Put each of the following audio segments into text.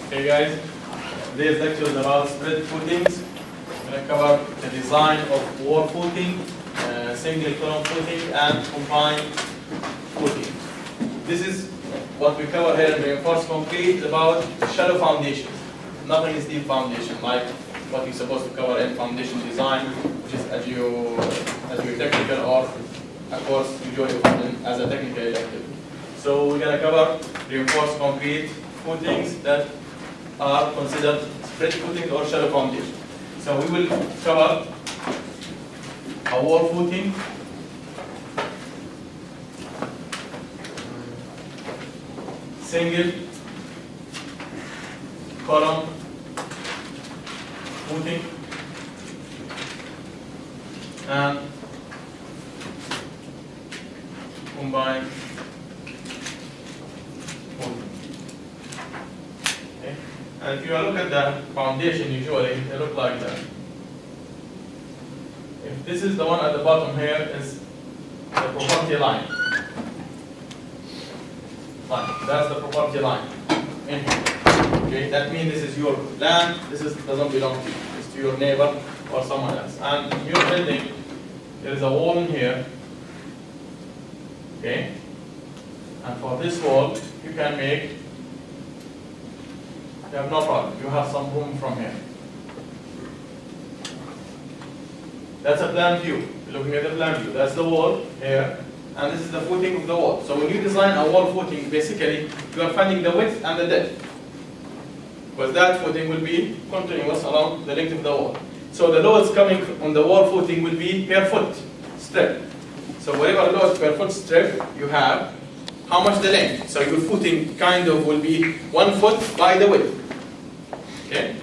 Okay guys, today's lecture is about spread footings. We're going to cover the design of wall footing, single column footing, and combined footing. This is what we cover here in reinforced concrete, about shallow foundations. Nothing is deep foundation, like what you're supposed to cover in foundation design, which is as you technical, or of course you join as a technical elective. So we're going to cover reinforced concrete footings that are considered spread footing or shallow foundation. So we will cover a wall footing, single column footing, and combined footing. Okay. And if you look at the foundation, usually they look like that. If this is the one at the bottom here, is the property line. That's the property line in here. Okay, that means this is your land. Doesn't belong to you. It's to your neighbor or someone else. And in your building, there is a wall in here. Okay, and for this wall, you can make. You have no problem. You have some room from here. That's a plan view. You're looking at the plan view. That's the wall here, and this is the footing of the wall. So when you design a wall footing, basically you are finding the width and the depth, because that footing will be continuous along the length of the wall. So the loads coming on the wall footing will be per foot strip. So whatever load per foot strip you have, how much the length? So your footing kind of will be 1 foot by the width. Okay?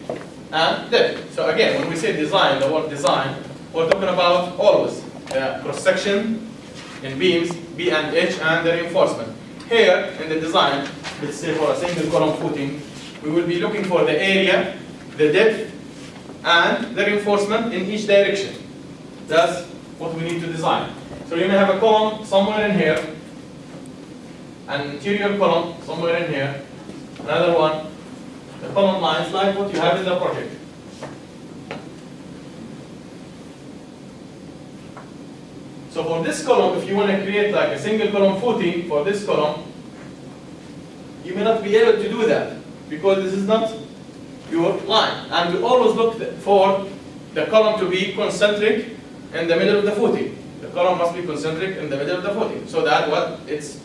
And depth. So again, when we say design, the word design, we're talking about always the cross-section in beams, B and H, and the reinforcement. Here in the design, let's say for a single column footing, we will be looking for the area, the depth, and the reinforcement in each direction. That's what we need to design. So you may have a column somewhere in here, an interior column somewhere in here, another one, the column lines like what you have in the project. So for this column, if you want to create like a single column footing for this column, you may not be able to do that because this is not your line. And we always look for the column to be concentric in the middle of the footing. The column must be concentric in the middle of the footing, so that what it's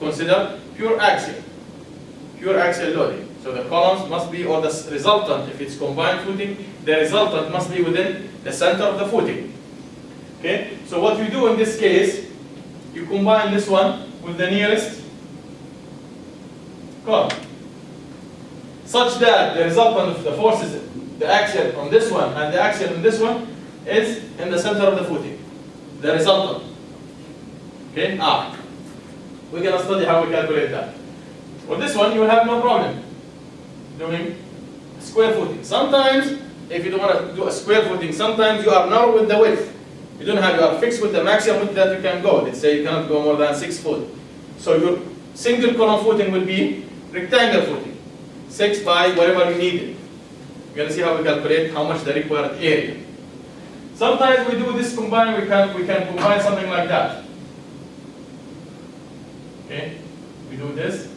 considered pure axial loading. So the columns must be, or the resultant, if it's combined footing, the resultant must be within the center of the footing. Okay, so what you do in this case, you combine this one with the nearest column, such that the resultant of the forces, the axial on this one and the axial on this one, is in the center of the footing. The resultant. Okay, R. We're going to study how we calculate that. For this one, you will have no problem doing square footing. Sometimes, if you don't want to do a square footing, sometimes you are narrow with the width. You are fixed with the maximum width that you can go. Let's say you cannot go more than 6 foot. So your single column footing will be rectangle footing, 6 by whatever you need it. You're going to see how we calculate how much the required area. Sometimes we do this combine. We can combine something like that. Okay, we do this.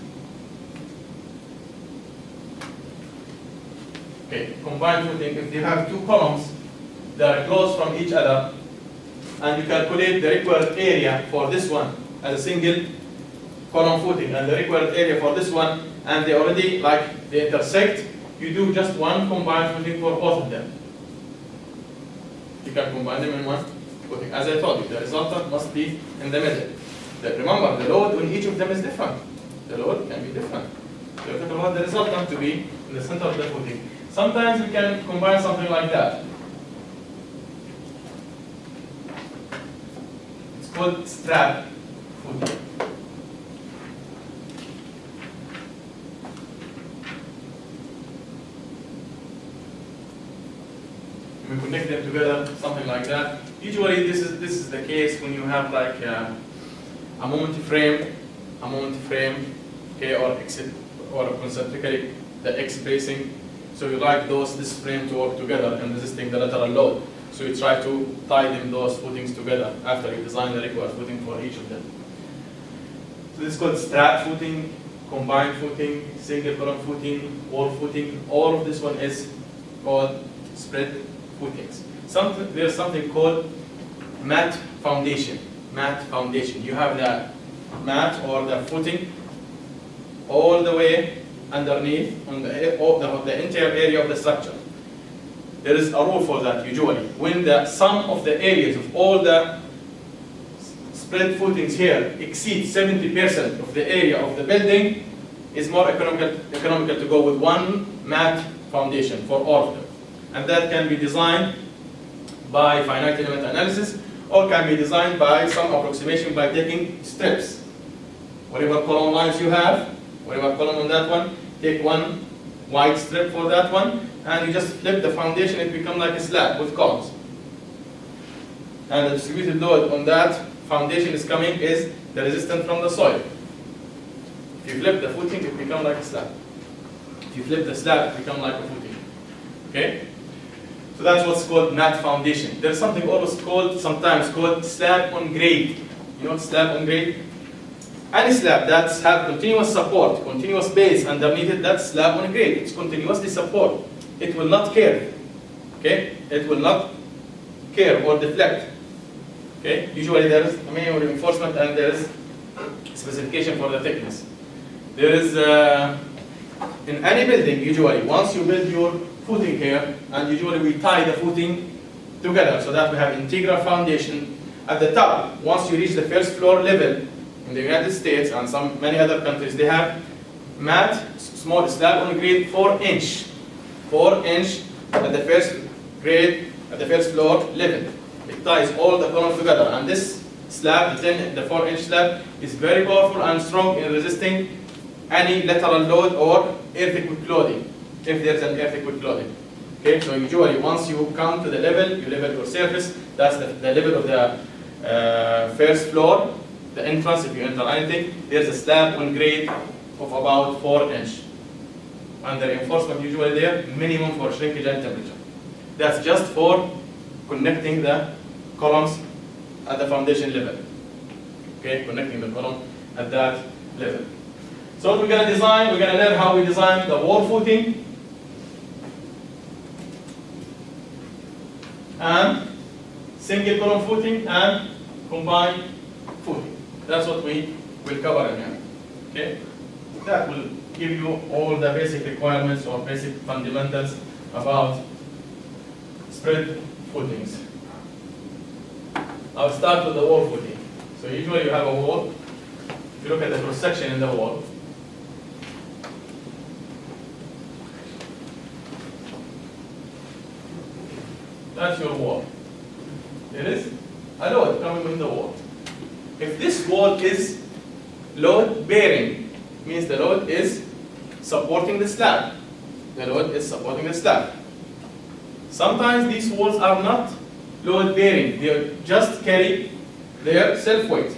Okay, combined footing. If you have two columns that are close from each other, and you calculate the required area for this one as a single column footing, and the required area for this one, and they already they intersect, you do just one combined footing for both of them. You can combine them in one footing. As I told you, the resultant must be in the middle. Remember, the load on each of them is different. The load can be different. So you have to want the resultant to be in the center of the footing. Sometimes we can combine something like that. It's called strap footing. We connect them together, something like that. Usually, this is the case when you have like a moment frame, okay, or concentrically the X bracing. So you like this frame to work together in resisting the lateral load. So you try to tie those footings together after you design the required footing for each of them. So this is called strap footing, combined footing, single column footing, wall footing. All of this one is called spread footings. There's something called mat foundation. Mat foundation. You have the mat or the footing all the way underneath on the entire area of the structure. There is a rule for that usually. When the sum of the areas of all the spread footings here exceeds 70% of the area of the building, is more economical to go with one mat foundation for all of them. And that can be designed by finite element analysis, or can be designed by some approximation by taking strips. Whatever column lines you have, whatever column on that one, take one wide strip for that one, and you just flip the foundation, it becomes like a slab with columns. And the distributed load on that foundation is the resistance from the soil. If you flip the footing, it becomes like a slab. If you flip the slab, it becomes like a footing. Okay? So that's what's called mat foundation. There's something sometimes called slab on grade. You know slab on grade? Any slab that has continuous support, continuous base underneath it, that's slab on grade. It's continuously support. It will not curve. Okay? It will not curve or deflect. Okay? Usually there is a minimum reinforcement and there is specification for the thickness. There is in any building usually once you build your footing here, and usually we tie the footing together so that we have integral foundation at the top. Once you reach the first floor level in the United States and many other countries, they have mat small slab on grade 4-inch at the first grade at the first floor level. It ties all the columns together, and this slab, the 4-inch slab, is very powerful and strong in resisting any lateral load or earthquake loading, if there's an earthquake loading. Okay, so usually once you come to the level, you level your surface, that's the level of the first floor, the entrance, if you enter anything, there's a slab on grade of about 4-inch. And the reinforcement usually there, minimum for shrinkage and temperature. That's just for connecting the columns at the foundation level. Okay, connecting the column at that level. So what we're going to design, we're going to learn how we design the wall footing and single column footing and combined footing. That's what we will cover in here. Okay? That will give you all the basic requirements or basic fundamentals about spread footings. I'll start with the wall footing. So usually you have a wall. If you look at the cross section in the wall, that's your wall. There is a load coming in the wall. If this wall is load bearing, means the load is supporting the slab. The load is supporting the slab. Sometimes these walls are not load bearing, they just carry their self weight.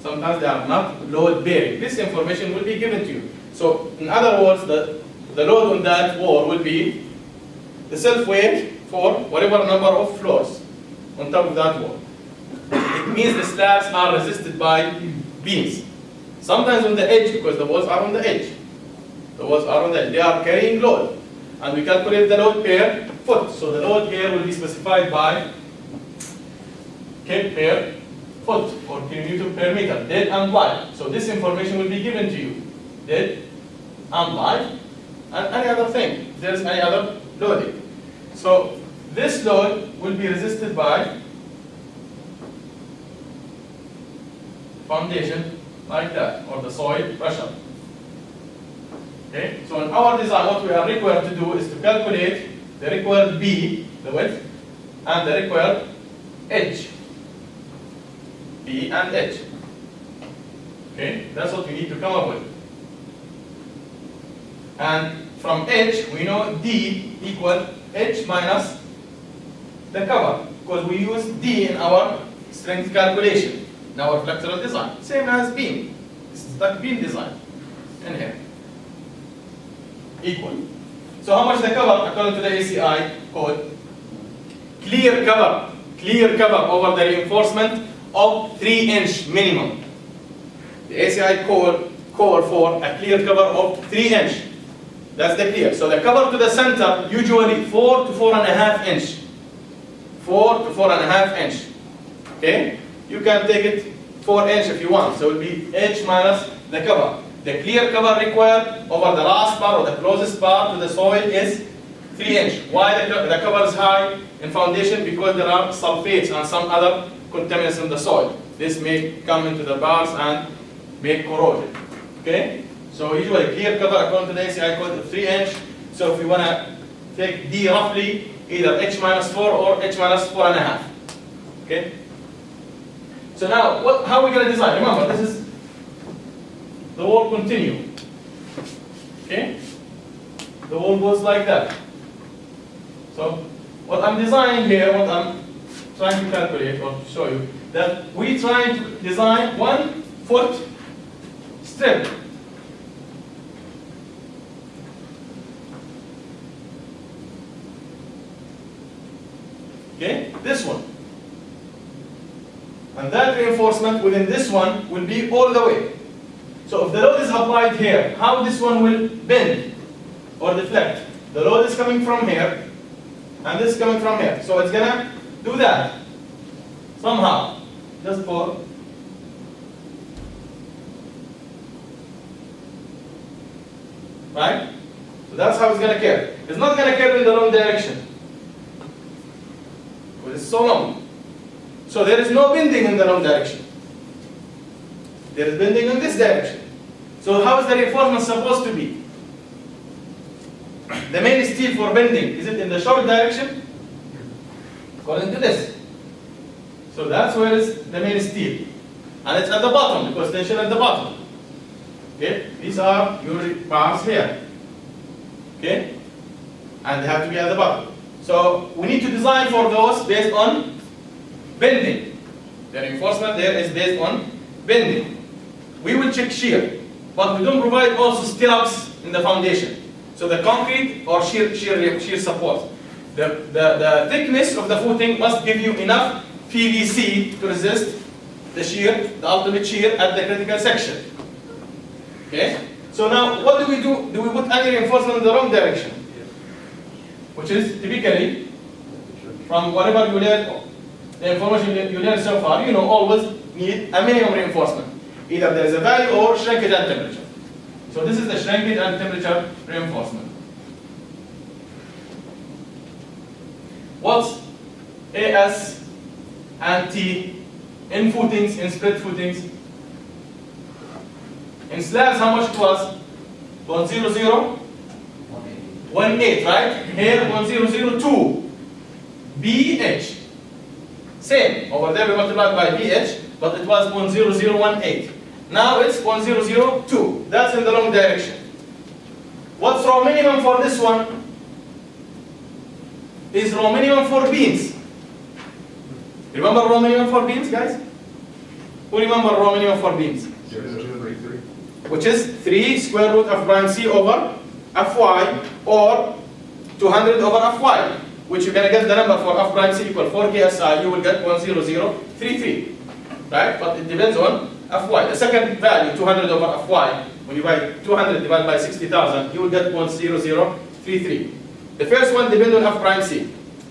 Sometimes they are not load bearing. This information will be given to you. So in other words, the load on that wall will be the self weight for whatever number of floors on top of that wall. It means the slabs are resisted by beams. Sometimes on the edge, because the walls are on the edge. The walls are on the edge. They are carrying load. And we calculate the load per foot. So the load here will be specified by K per foot or kilonewton per meter, dead and live. So this information will be given to you. Dead and live and any other thing, if there is any other loading. So this load will be resisted by foundation like that, or the soil pressure. Okay? So in our design, what we are required to do is to calculate the required B, the width, and the required edge. B and edge. Okay? That's what we need to come up with. And from edge, we know D equal edge minus the cover, because we use D in our strength calculation, in our flexural design. Same as beam. It's like beam design in here. equal. So how much the cover according to the ACI code? Clear cover over the reinforcement of 3" minimum. The ACI code call for a clear cover of 3". That's the clear. So the cover to the center usually 4 to 4.5 inch. 4 to 4.5 inch. Okay? You can take it 4 inch if you want. So it will be H minus the cover. The clear cover required over the last part or the closest part to the soil is 3 inch. Why the cover is high in foundation? Because there are sulfates and some other contaminants in the soil. This may come into the bars and make corrosion. Okay? So usually clear cover according to the ACI code is 3 inch. So if you want to take D roughly, either H minus 4 or H minus 4.5. Okay? So now, how are we going to design? Remember, this is the wall continue. Okay? The wall goes like that. So what I'm designing here, what I'm trying to calculate or show you, that we trying to design 1 foot strip. Okay, this one. And that reinforcement within this one will be all the way. So if the load is applied here, how this one will bend or deflect? The load is coming from here, and this is coming from here. So it's gonna do that somehow, just for right? So that's how it's gonna curve. It's not gonna curve in the wrong direction. It's so long. So there is no bending in the wrong direction. There is bending in this direction. So how is the reinforcement supposed to be? The main steel for bending, is it in the short direction? According to this. So that's where is the main steel. And it's at the bottom, because tension at the bottom. Okay? These are your bars here. Okay? And they have to be at the bottom. So we need to design for those based on bending. The reinforcement there is based on bending. We will check shear, but we don't provide also stirrups in the foundation. So the concrete or shear support. The thickness of the footing must give you enough PVC to resist the shear, the ultimate shear at the critical section. Okay? So now what do we do? Do we put any reinforcement in the wrong direction? Which is typically, from whatever you learn, the information you learn so far, you know always need a minimum reinforcement. Either there is a value or shrinkage and temperature. So this is the shrinkage and temperature reinforcement. What's AS and T in footings, in split footings? In slabs, how much it was? 100? 18, right? Here 1002 BH. Same. Over there we multiplied by BH, but it was 10018. Now it's 1002. That's in the wrong direction. What's raw minimum for this one? Is raw minimum for beams. Remember raw minimum for beams, guys? Who remember raw minimum for beams? Which is 3 square root of prime C over Fy, or 200 over Fy, which you're going to get the number for F prime C equal 4 KSI, you will get 10033, right? But it depends on Fy. The second value, 200 over Fy, when you buy 200 divided by 60,000, you will get 10033. The first one depends on F prime C.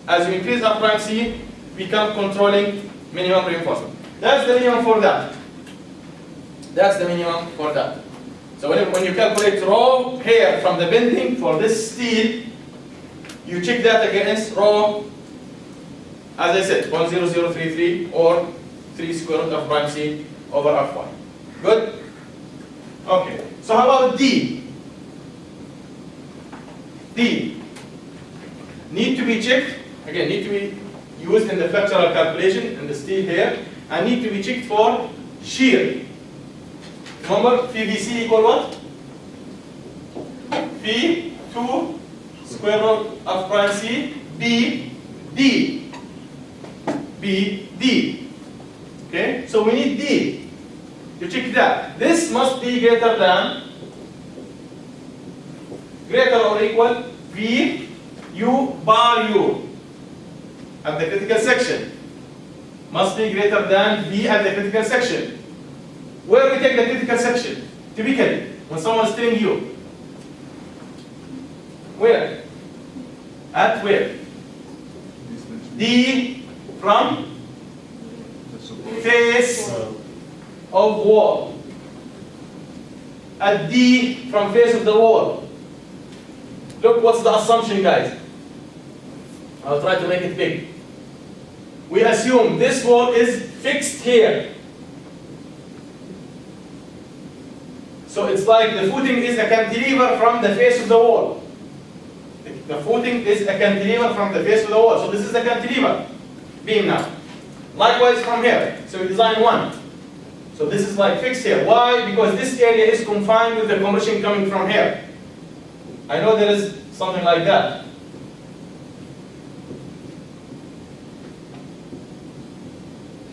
As you increase F prime C, become controlling minimum reinforcement. That's the minimum for that. That's the minimum for that. So when you calculate raw here from the bending for this steel, you check that against raw, as I said, 10033 or 3 square root of prime C over Fy. Good? Okay. So how about D? D need to be checked, again, need to be used in the flexural calculation in the steel here, and need to be checked for shear. Remember, PVC equal what? P 2 square root of prime C B D. B D. Okay, so we need D. You check that. This must be greater than greater or equal V U bar U at the critical section. Must be greater than V at the critical section. Where we take the critical section? Typically, when someone is telling you, where? At where? D from face of wall. At D from face of the wall. Look, what's the assumption, guys? I'll try to make it big. We assume this wall is fixed here. So it's like the footing is a cantilever from the face of the wall. The footing is a cantilever from the face of the wall. So this is the cantilever beam now. Likewise from here. So we design one. So this is like fixed here. Why? Because this area is confined with the compression coming from here. I know there is something like that.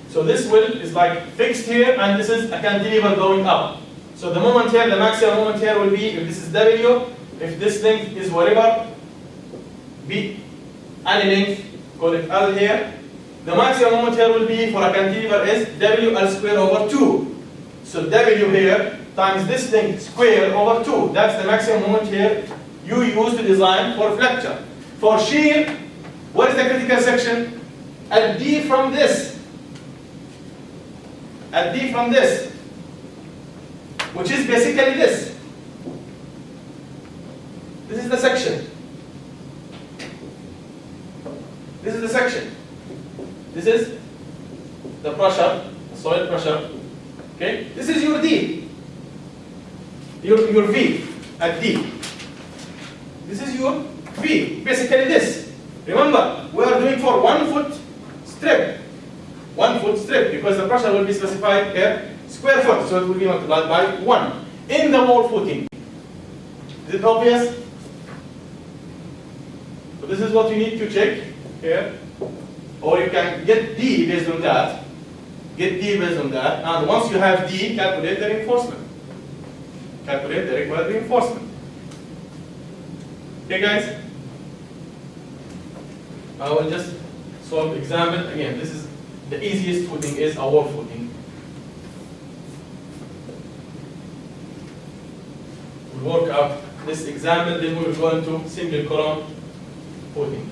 So this will is like fixed here, and this is a cantilever going up. So the moment here, the maximum moment here will be, if this is W, if this length is whatever, B, any length, call it L here, the maximum moment here will be for a cantilever is WL square over 2. So W here times this length square over 2. That's the maximum moment here you use to design for flexure. For shear, what is the critical section? At D from this. At D from this, which is basically this. This is the section. This is the section. This is the pressure, the soil pressure. Okay? This is your D. Your V at D. This is your V. Basically this. Remember, we are doing for 1 foot strip. 1 foot strip, because the pressure will be specified here square foot, so it will be multiplied by 1 in the wall footing. Is it obvious? So this is what you need to check here, or you can get D based on that. Get D based on that, and once you have D, calculate the reinforcement. Calculate the required reinforcement. Okay, guys? I will just solve example again. This is the easiest footing is a wall footing. We'll work out this example, then we will go into single column footing.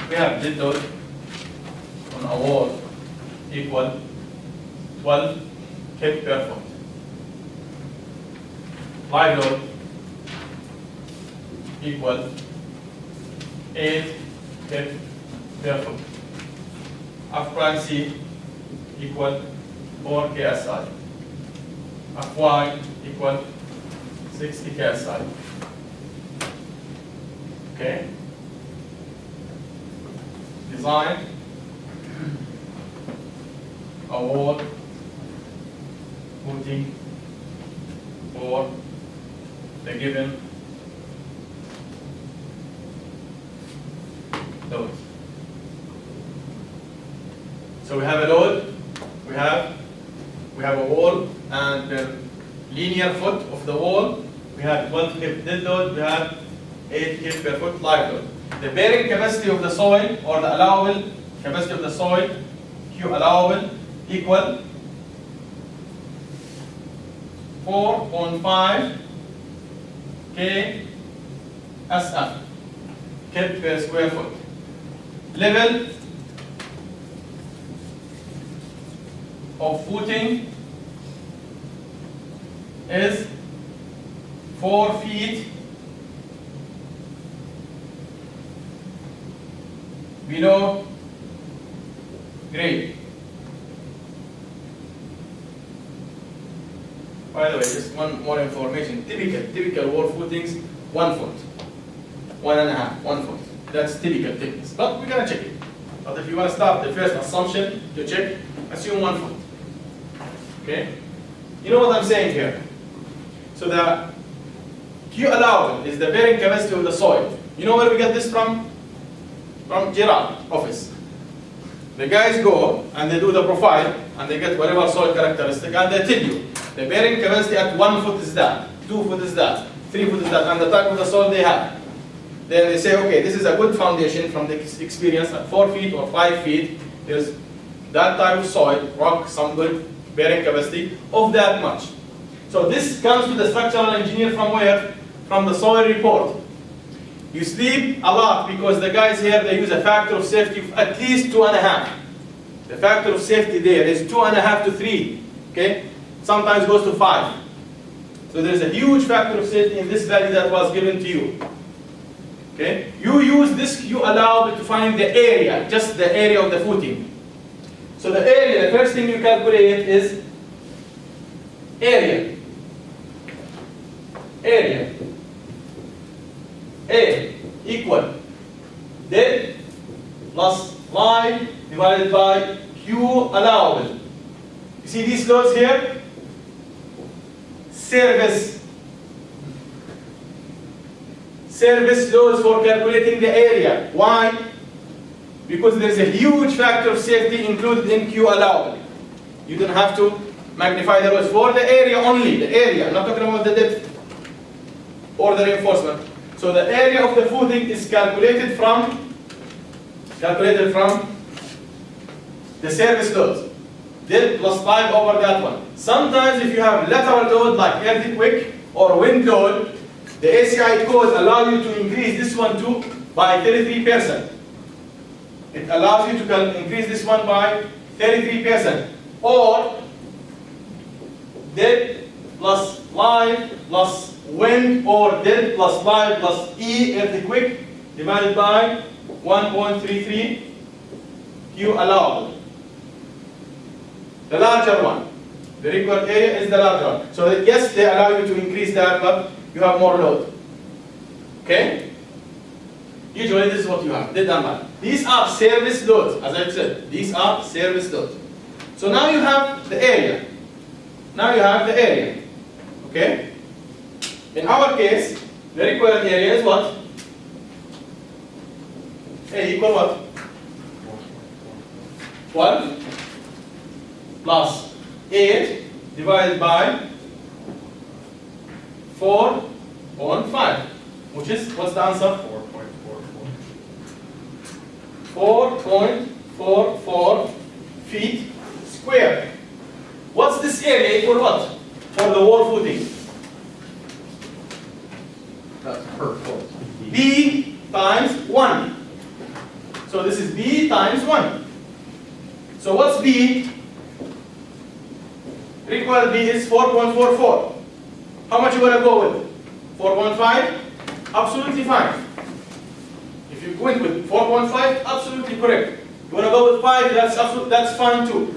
We have dead load on a wall equal 12 kip per foot. Live load equal 8 kip per foot. F' C equal 4 KSI. Fy equal 60 KSI. Okay? Design a wall footing for the given load. So we have a load, we have a wall, and the linear foot of the wall, we have 12 kip dead load, we have 8 kip per foot live load. The bearing capacity of the soil, or the allowable capacity of the soil, Q allowable, equal 4.5 K SF, kip per square foot. Level of footing is 4 feet below grade. By the way, just one more information. Typical wall footings, 1 foot, 1.5, 1 foot. That's typical thickness. But we're gonna check it. But if you want to start the first assumption to check, assume 1 foot. Okay? You know what I'm saying here? So the Q allowable is the bearing capacity of the soil. You know where we get this from? From Gerard office. The guys go and they do the profile and they get whatever soil characteristic and they tell you the bearing capacity at 1 foot is that, 2 foot is that, 3 foot is that, and the type of the soil they have. Then they say, okay, this is a good foundation from the experience at 4 feet or 5 feet. There's that type of soil, rock, some good bearing capacity of that much. So this comes to the structural engineer from where? From the soil report. You sleep a lot because the guys here, they use a factor of safety of at least 2.5. The factor of safety there is 2.5 to 3. Okay? Sometimes goes to 5. So there's a huge factor of safety in this value that was given to you. Okay? You use this Q allowable to find the area, just the area of the footing. So the area, the first thing you calculate is area. Area. A equal depth plus y divided by Q allowable. You see these loads here? Service loads for calculating the area. Why? Because there's a huge factor of safety included in Q allowable. You don't have to magnify the loads for the area only, the area. I'm not talking about the depth or the reinforcement. So the area of the footing is calculated from the service loads. Depth plus 5 over that one. Sometimes if you have lateral load like earthquake or wind load, the ACI code allows you to increase this one too by 33%. It allows you to increase this one by 33%. Or depth plus 5 plus wind or depth plus 5 plus E earthquake divided by 1.33 Q allowable. The larger one. The required area is the larger one. So that yes, they allow you to increase that, but you have more load. Okay? Usually this is what you have. Dead and bad. These are service loads, as I said. These are service loads. So now you have the area. Now you have the area. Okay? In our case, the required area is what? A equal what? 12 plus 8 divided by 4.5, which is, what's the answer? 4.44 feet square. What's this area equal what? For the wall footing? That's per foot. B times 1. So this is B times 1. So what's B? Required B is 4.44. How much you want to go with? 4.5? Absolutely fine. If you went with 4.5, absolutely correct. You want to go with 5, that's fine too.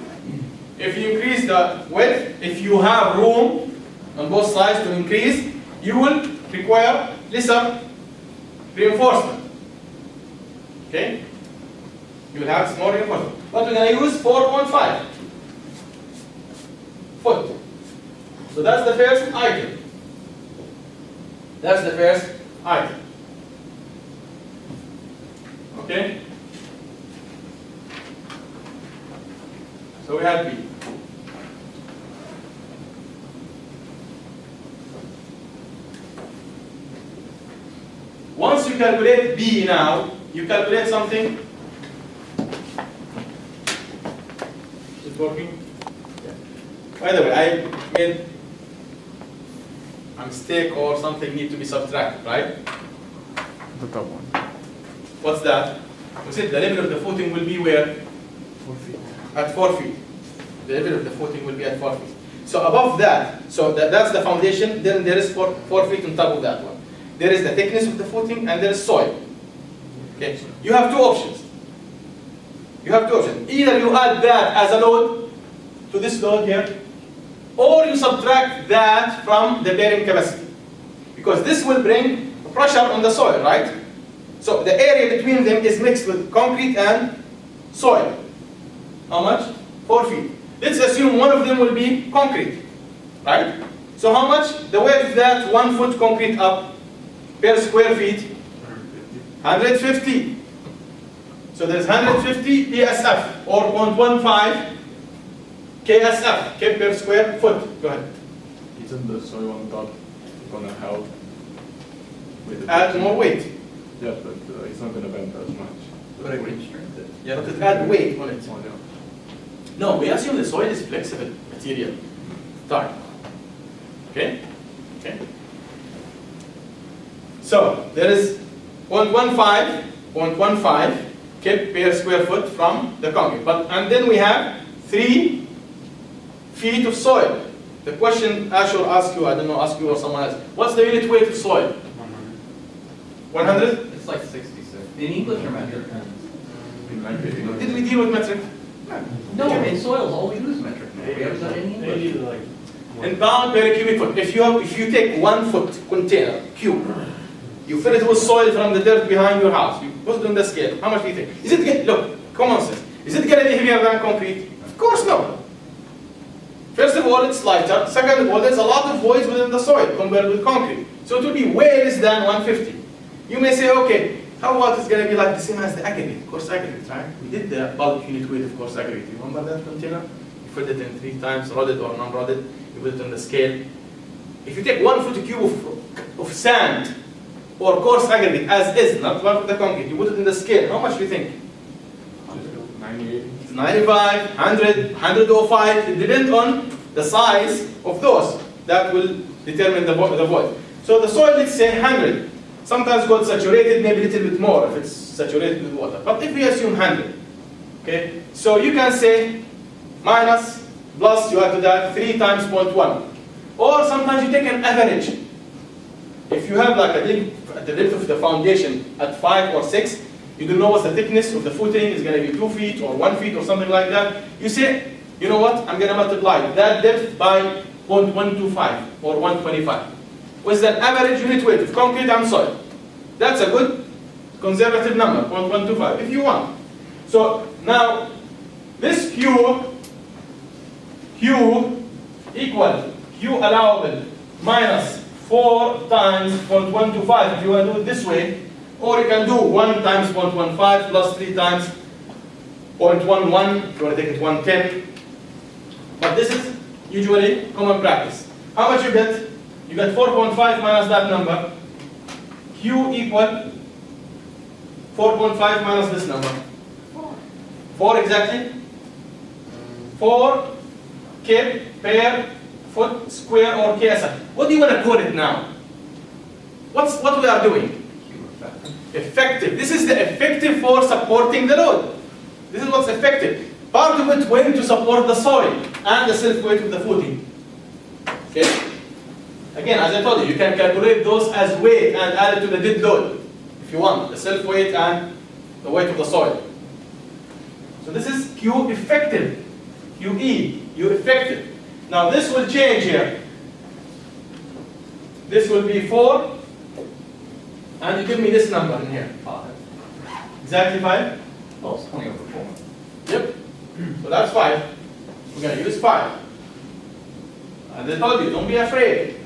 If you increase the width, if you have room on both sides to increase, you will require lesser reinforcement. Okay? You will have more reinforcement. But we're going to use 4.5 foot. So that's the first item. That's the first item. Okay? So we have B. Once you calculate B now, you calculate something. Is it working? Yeah. By the way, I made a mistake or something need to be subtracted, right? The top one. What's that? We said the level of the footing will be where? 4 feet. At 4 feet. The level of the footing will be at 4 feet. So above that, so that's the foundation, then there is 4 feet on top of that one. There is the thickness of the footing and there is soil. Okay. You have two options. You have two options. Either you add that as a load to this load here, or you subtract that from the bearing capacity. Because this will bring pressure on the soil, right? So the area between them is mixed with concrete and soil. How much? 4 feet. Let's assume one of them will be concrete, right? So how much? The weight of that 1 foot concrete up per square feet? 150. So there's 150 PSF or 0.15 KSF, K per square foot. Go ahead. Isn't the soil on top gonna help with the Add more weight. Yeah, but it's not gonna bend as much. But I can strengthen it. Yeah, but it add weight on it. Oh, yeah. No, we assume the soil is flexible material. Start. Okay? Okay. So there is 0.15 kip per square foot from the concrete. And then we have 3 feet of soil. The question I should ask you, I don't know, ask you or someone else. What's the unit weight of soil? 100? It's like 66. In English or metric? Did we deal with metric? No, in soils, all we do is metric. We haven't done any English. In pound per cubic foot. If you take 1 foot container, cube, you fill it with soil from the dirt behind your house, you put it on the scale, how much do you think? Is it, look, common sense. Is it going to be heavier than concrete? Of course no. First of all, it's lighter. Second of all, there's a lot of voids within the soil compared with concrete. So it will be way less than 150. You may say, okay, how about it's going to be like the same as the aggregate, coarse aggregate, right? We did the bulk unit weight of coarse aggregate. You remember that container? You filled it in 3 times, rodded or non-rodded. You put it on the scale. If you take 1 foot cube of sand or coarse aggregate as is, not one of the concrete, you put it in the scale, how much do you think? 98. It's 95, 100, 105. It depends on the size of those. That will determine the void. So the soil, let's say 100. Sometimes got saturated, maybe a little bit more if it's saturated with water. But if we assume 100, okay? So you can say minus, plus, you add to that 3 times 0.1. Or sometimes you take an average. If you have like at the depth of the foundation at 5 or 6, you don't know what the thickness of the footing is going to be 2 feet or 1 feet or something like that. You say, you know what, I'm going to multiply that depth by 0.125 or 125. With that average unit weight of concrete and soil. That's a good conservative number, 0.125, if you want. So now, this Q equal Q allowable minus 4 times 0.125 if you want to do it this way, or you can do 1 times 0.15 plus 3 times 0.11 if you want to take it 110. But this is usually common practice. How much you get? You get 4.5 minus that number. Q equal 4.5 minus this number. 4 exactly. 4 kip per foot square or KSI. What do you want to call it now? What we are doing? Effective. This is the effective for supporting the load. This is what's effective. Part of it went to support the soil and the self-weight of the footing. Okay? Again, as I told you, you can calculate those as weight and add it to the dead load if you want, the self-weight and the weight of the soil. So this is Q effective. QE, U effective. Now this will change here. This will be 4, and you give me this number in here. 5. Exactly 5? Well, it's 20 over 4. Yep. So that's 5. We're going to use 5. And I told you, don't be afraid.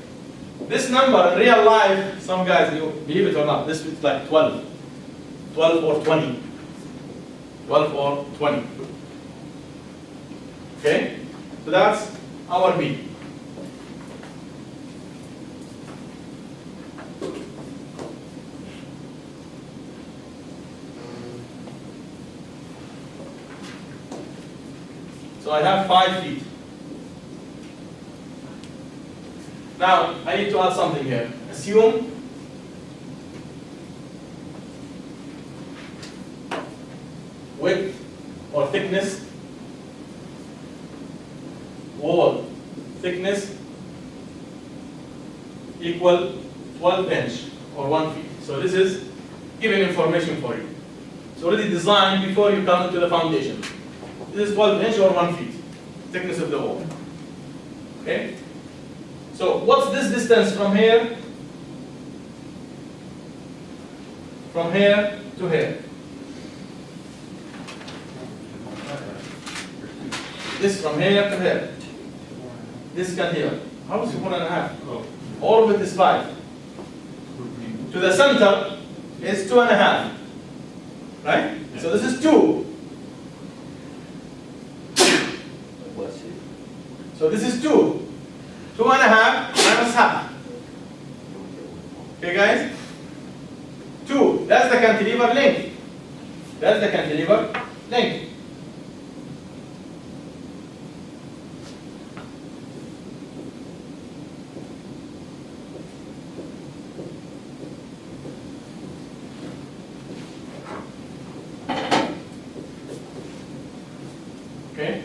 This number in real life, some guys, you believe it or not, this is like 12. 12 or 20. 12 or 20. Okay? So that's our B. So I have 5 feet. Now, I need to add something here. Assume width or thickness, wall thickness equal 12 inch or 1 feet. So this is given information for you. So already designed before you come into the foundation. This is 12 inch or 1 feet, thickness of the wall. Okay? So what's this distance from here? From here to here. This from here to here. This can here. How is it 1.5? Oh. All of it is 5. To the center is 2.5. Right? So this is 2. So this is 2. 2.5 minus half. Okay, guys? 2. That's the cantilever length. That's the cantilever length. Okay?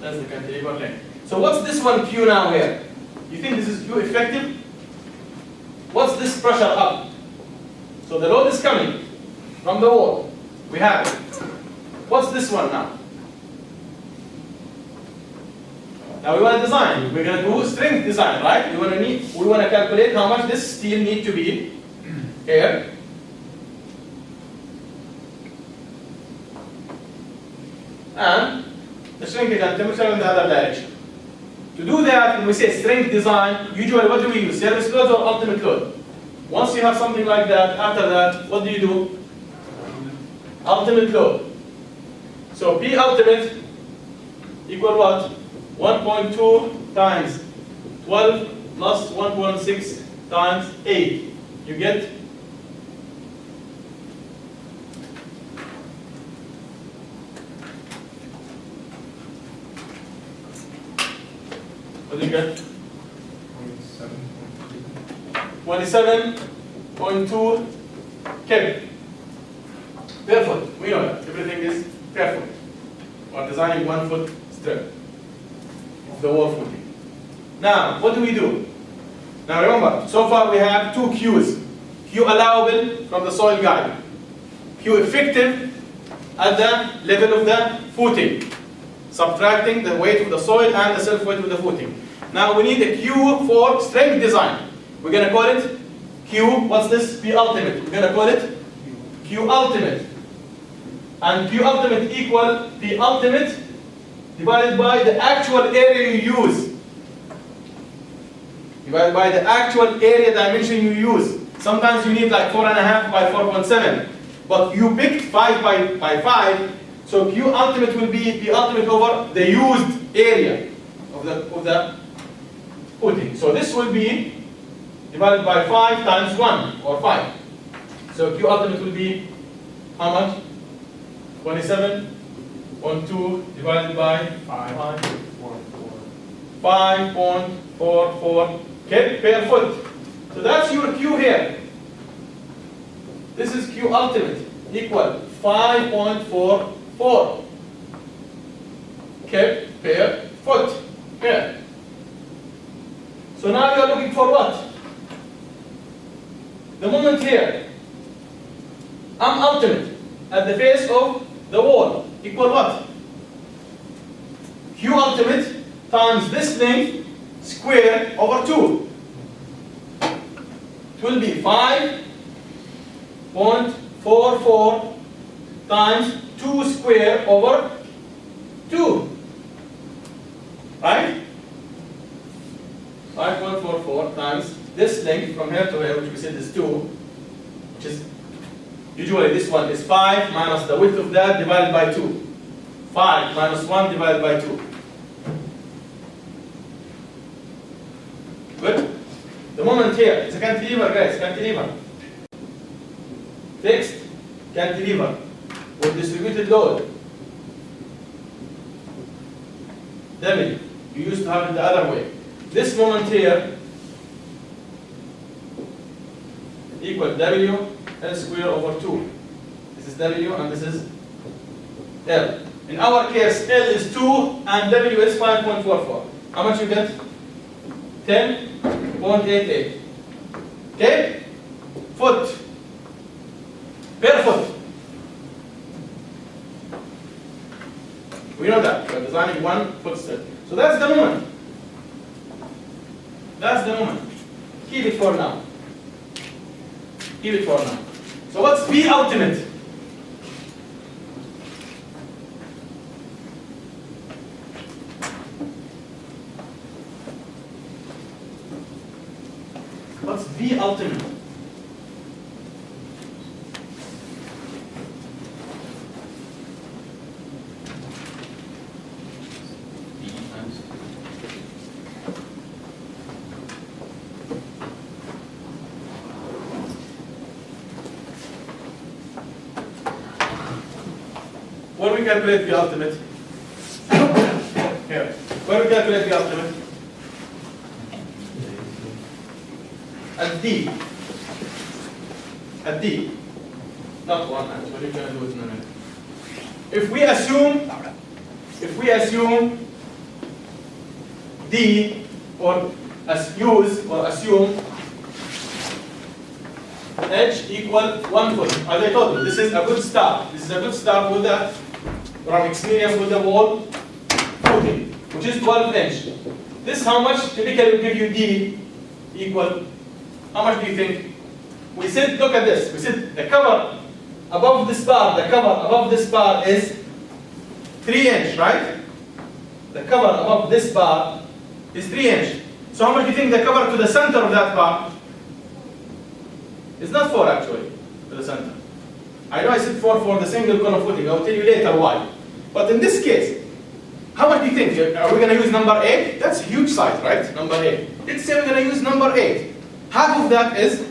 That's the cantilever length. So what's this one Q now here? You think this is Q effective? What's this pressure up? So the load is coming from the wall. We have it. What's this one now? Now we want to design. We're going to do strength design, right? We want to calculate how much this steel need to be here. And the shrinkage and temperature in the other direction. To do that, when we say strength design, usually what do we use? Service load or ultimate load? Once you have something like that, after that, what do you do? Ultimate load. So P ultimate equal what? 1.2 times 12 plus 1.6 times 8. You get what do you get? 27.2 Kelvin per foot. We know that everything is per foot. We're designing 1 foot strip of the wall footing. Now, what do we do? Now remember, so far we have 2 Q's. Q allowable from the soil guide. Q effective at the level of the footing, subtracting the weight of the soil and the self weight of the footing. Now we need a Q for strength design. We're going to call it Q, what's this? P ultimate. We're going to call it Q ultimate. And Q ultimate equal P ultimate divided by the actual area you use. Divided by the actual area dimension you use. Sometimes you need like 4.5 by 4.7. But you picked 5 by 5. So Q ultimate will be P ultimate over the used area of the footing. So this will be divided by 5 times 1, or 5. So Q ultimate will be how much? 27.2 divided by 5.44 per foot. So that's your Q here. This is Q ultimate equal 5.44 per foot here. So now you are looking for what? The moment here, I'm ultimate at the face of the wall equal what? Q ultimate times this length square over 2. It will be 5.44 times 2 square over 2. Right? 5.44 times this length from here to here, which we said is 2, which is usually this one is 5 minus the width of that divided by 2. 5 minus 1 divided by 2. Good? The moment here, it's a cantilever, guys, cantilever. Fixed cantilever with distributed load. W. You used to have it the other way. This moment here equal W L square over 2. This is W and this is L. In our case, L is 2 and W is 5.44. How much you get? 10.88. Okay? Foot. Per foot. We know that. We are designing one footstep. So that's the moment. That's the moment. Keep it for now. Keep it for now. So what's V ultimate? What's V ultimate? Where we calculate the ultimate? Here. Where we calculate the ultimate? At D. At D. Not one actually, we're gonna do it in a minute. If we assume D or assume H equal 1 foot. As I told you, this is a good start. This is a good start with that from experience with the wall footing, which is 12 inch. This how much typically will give you D equal, how much do you think? We said, look at this, we said the cover above this bar, is 3 inch, right? The cover above this bar is 3 inch. So how much do you think the cover to the center of that bar? It's not 4 actually, to the center. I know I said 4 for the single column footing, I'll tell you later why. But in this case, how much do you think? Are we going to use number 8? That's a huge size, right? Number 8. Let's say we're going to use number 8. Half of that is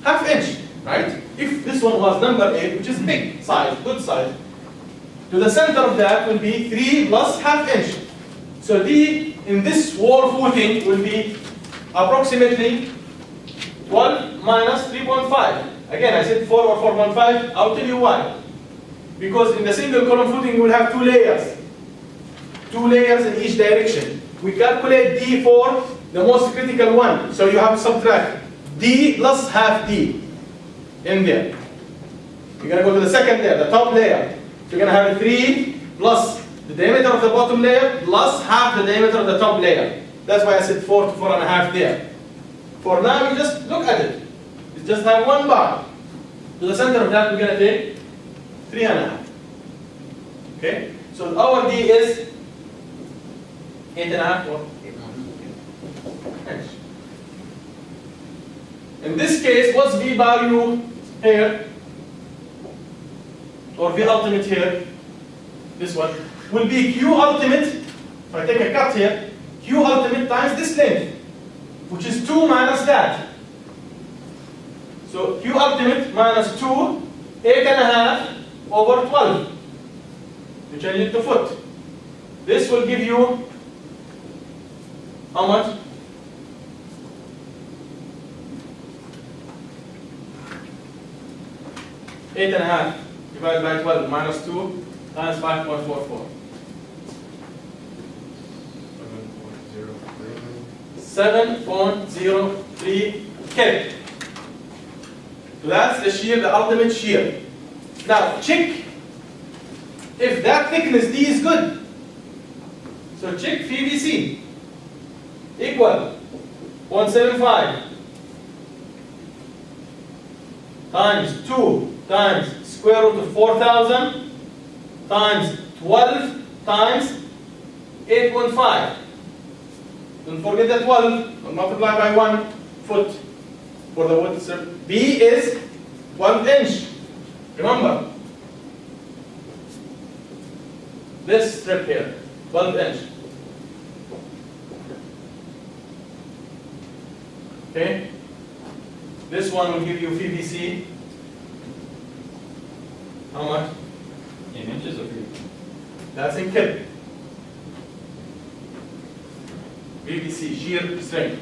½ inch, right? If this one was number 8, which is big size, good size, to the center of that will be 3 plus ½ inch. So D in this wall footing will be approximately 12 minus 3.5. Again, I said 4 or 4.5. I'll tell you why. Because in the single column footing, we will have 2 layers. 2 layers in each direction. We calculate D for the most critical one. So you have to subtract D plus ½ D in there. You're going to go to the second layer, the top layer. So you're going to have 3 plus the diameter of the bottom layer plus half the diameter of the top layer. That's why I said 4 to 4.5 there. For now, you just look at it. You just have 1 bar. To the center of that, we're going to take 3.5. Okay? So our D is 8.5 or 8 inch. In this case, what's V value here? Or V ultimate here? This one will be Q ultimate. If I take a cut here, Q ultimate times this length, which is 2 minus that. So Q ultimate minus 2, 8.5 over 12. You change it to foot. This will give you how much? Eight and a half divided by 12 minus 2 times 5.44. 7.03 Kelvin. So that's the shear, the ultimate shear. Now check if that thickness D is good. So check PVC equal 0.75 times 2 times square root of 4,000 times 12 times 8.5. Don't forget that 12, but multiply by 1 foot for the wood strip. B is 12 inch. Remember, this strip here, 12 inch. Okay? This one will give you PVC. How much? In inches or feet? That's in Kelvin. PVC shear strength.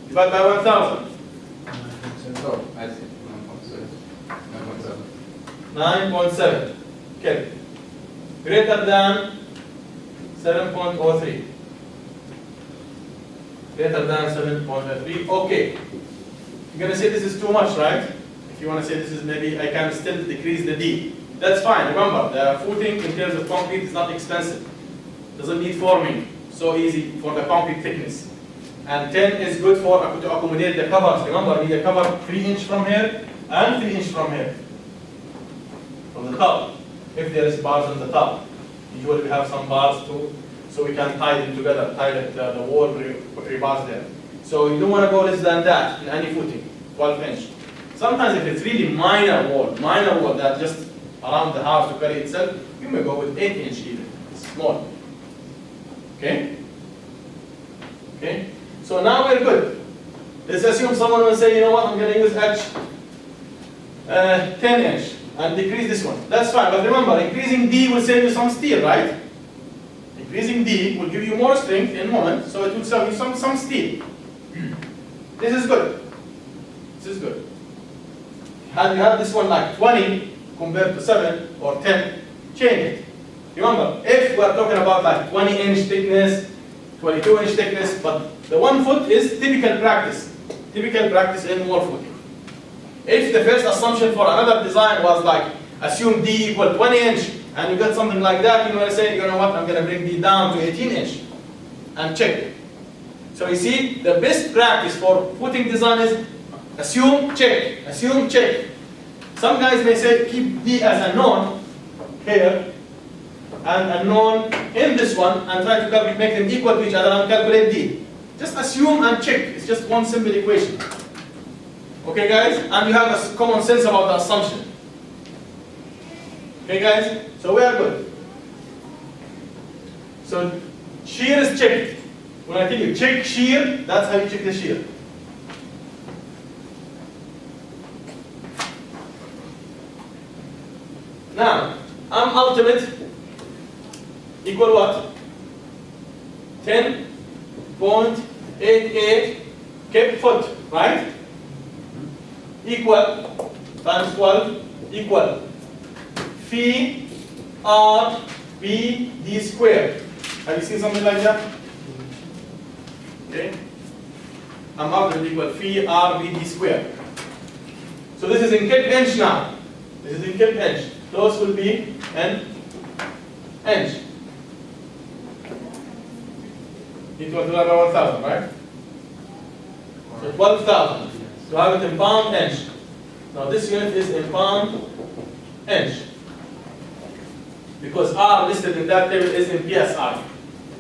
Divide by 1,000. Oh, I see. 9.7. 9.7 Kelvin. Greater than 7.03. Greater than 7.03. Okay. You're going to say this is too much, right? If you want to say this is maybe, I can still decrease the D. That's fine. Remember, the footing in terms of concrete is not expensive. Doesn't need forming. So easy for the concrete thickness. And 10 is good for to accommodate the covers. Remember, we need a cover 3 inch from here and 3 inch from here. From the top. If there is bars on the top. Usually we have some bars too, so we can tie them together, tie the wall rebars there. So you don't want to go less than that in any footing, 12 inch. Sometimes if it's really minor wall that just around the house to carry itself, you may go with 8 inch even. It's small. Okay? Okay? So now we're good. Let's assume someone will say, you know what, I'm going to use edge 10 inch and decrease this one. That's fine, but remember, increasing D will save you some steel, right? Increasing D will give you more strength in moment, so it will save you some steel. This is good. This is good. And you have this one like 20 compared to 7 or 10, change it. Remember, if we are talking about like 20 inch thickness, 22 inch thickness, but the 1 foot is typical practice in wall footing. If the first assumption for another design was like, assume D equal 20 inch, and you get something like that, you want to say, you know what, I'm going to bring D down to 18 inch, and check. So you see, the best practice for footing design is assume, check, assume, check. Some guys may say, keep D as a known here, and a known in this one, and try to make them equal to each other and calculate D. Just assume and check. It's just one simple equation. Okay, guys? And you have a common sense about the assumption. Okay, guys? So we are good. So shear is checked. When I tell you check shear, that's how you check the shear. Now, M ultimate equal what? 10.88 kept foot, right? Equal times 12 equal phi r b d squared. Have you seen something like that? Okay. I'm out of equal phi r b d squared. So this is in kept inch now. This is in kept inch. Those will be an inch. Equal to about 1,000, right? So 12,000. To have it in pound inch. Now this unit is in pound inch. Because R listed in that table is in PSI,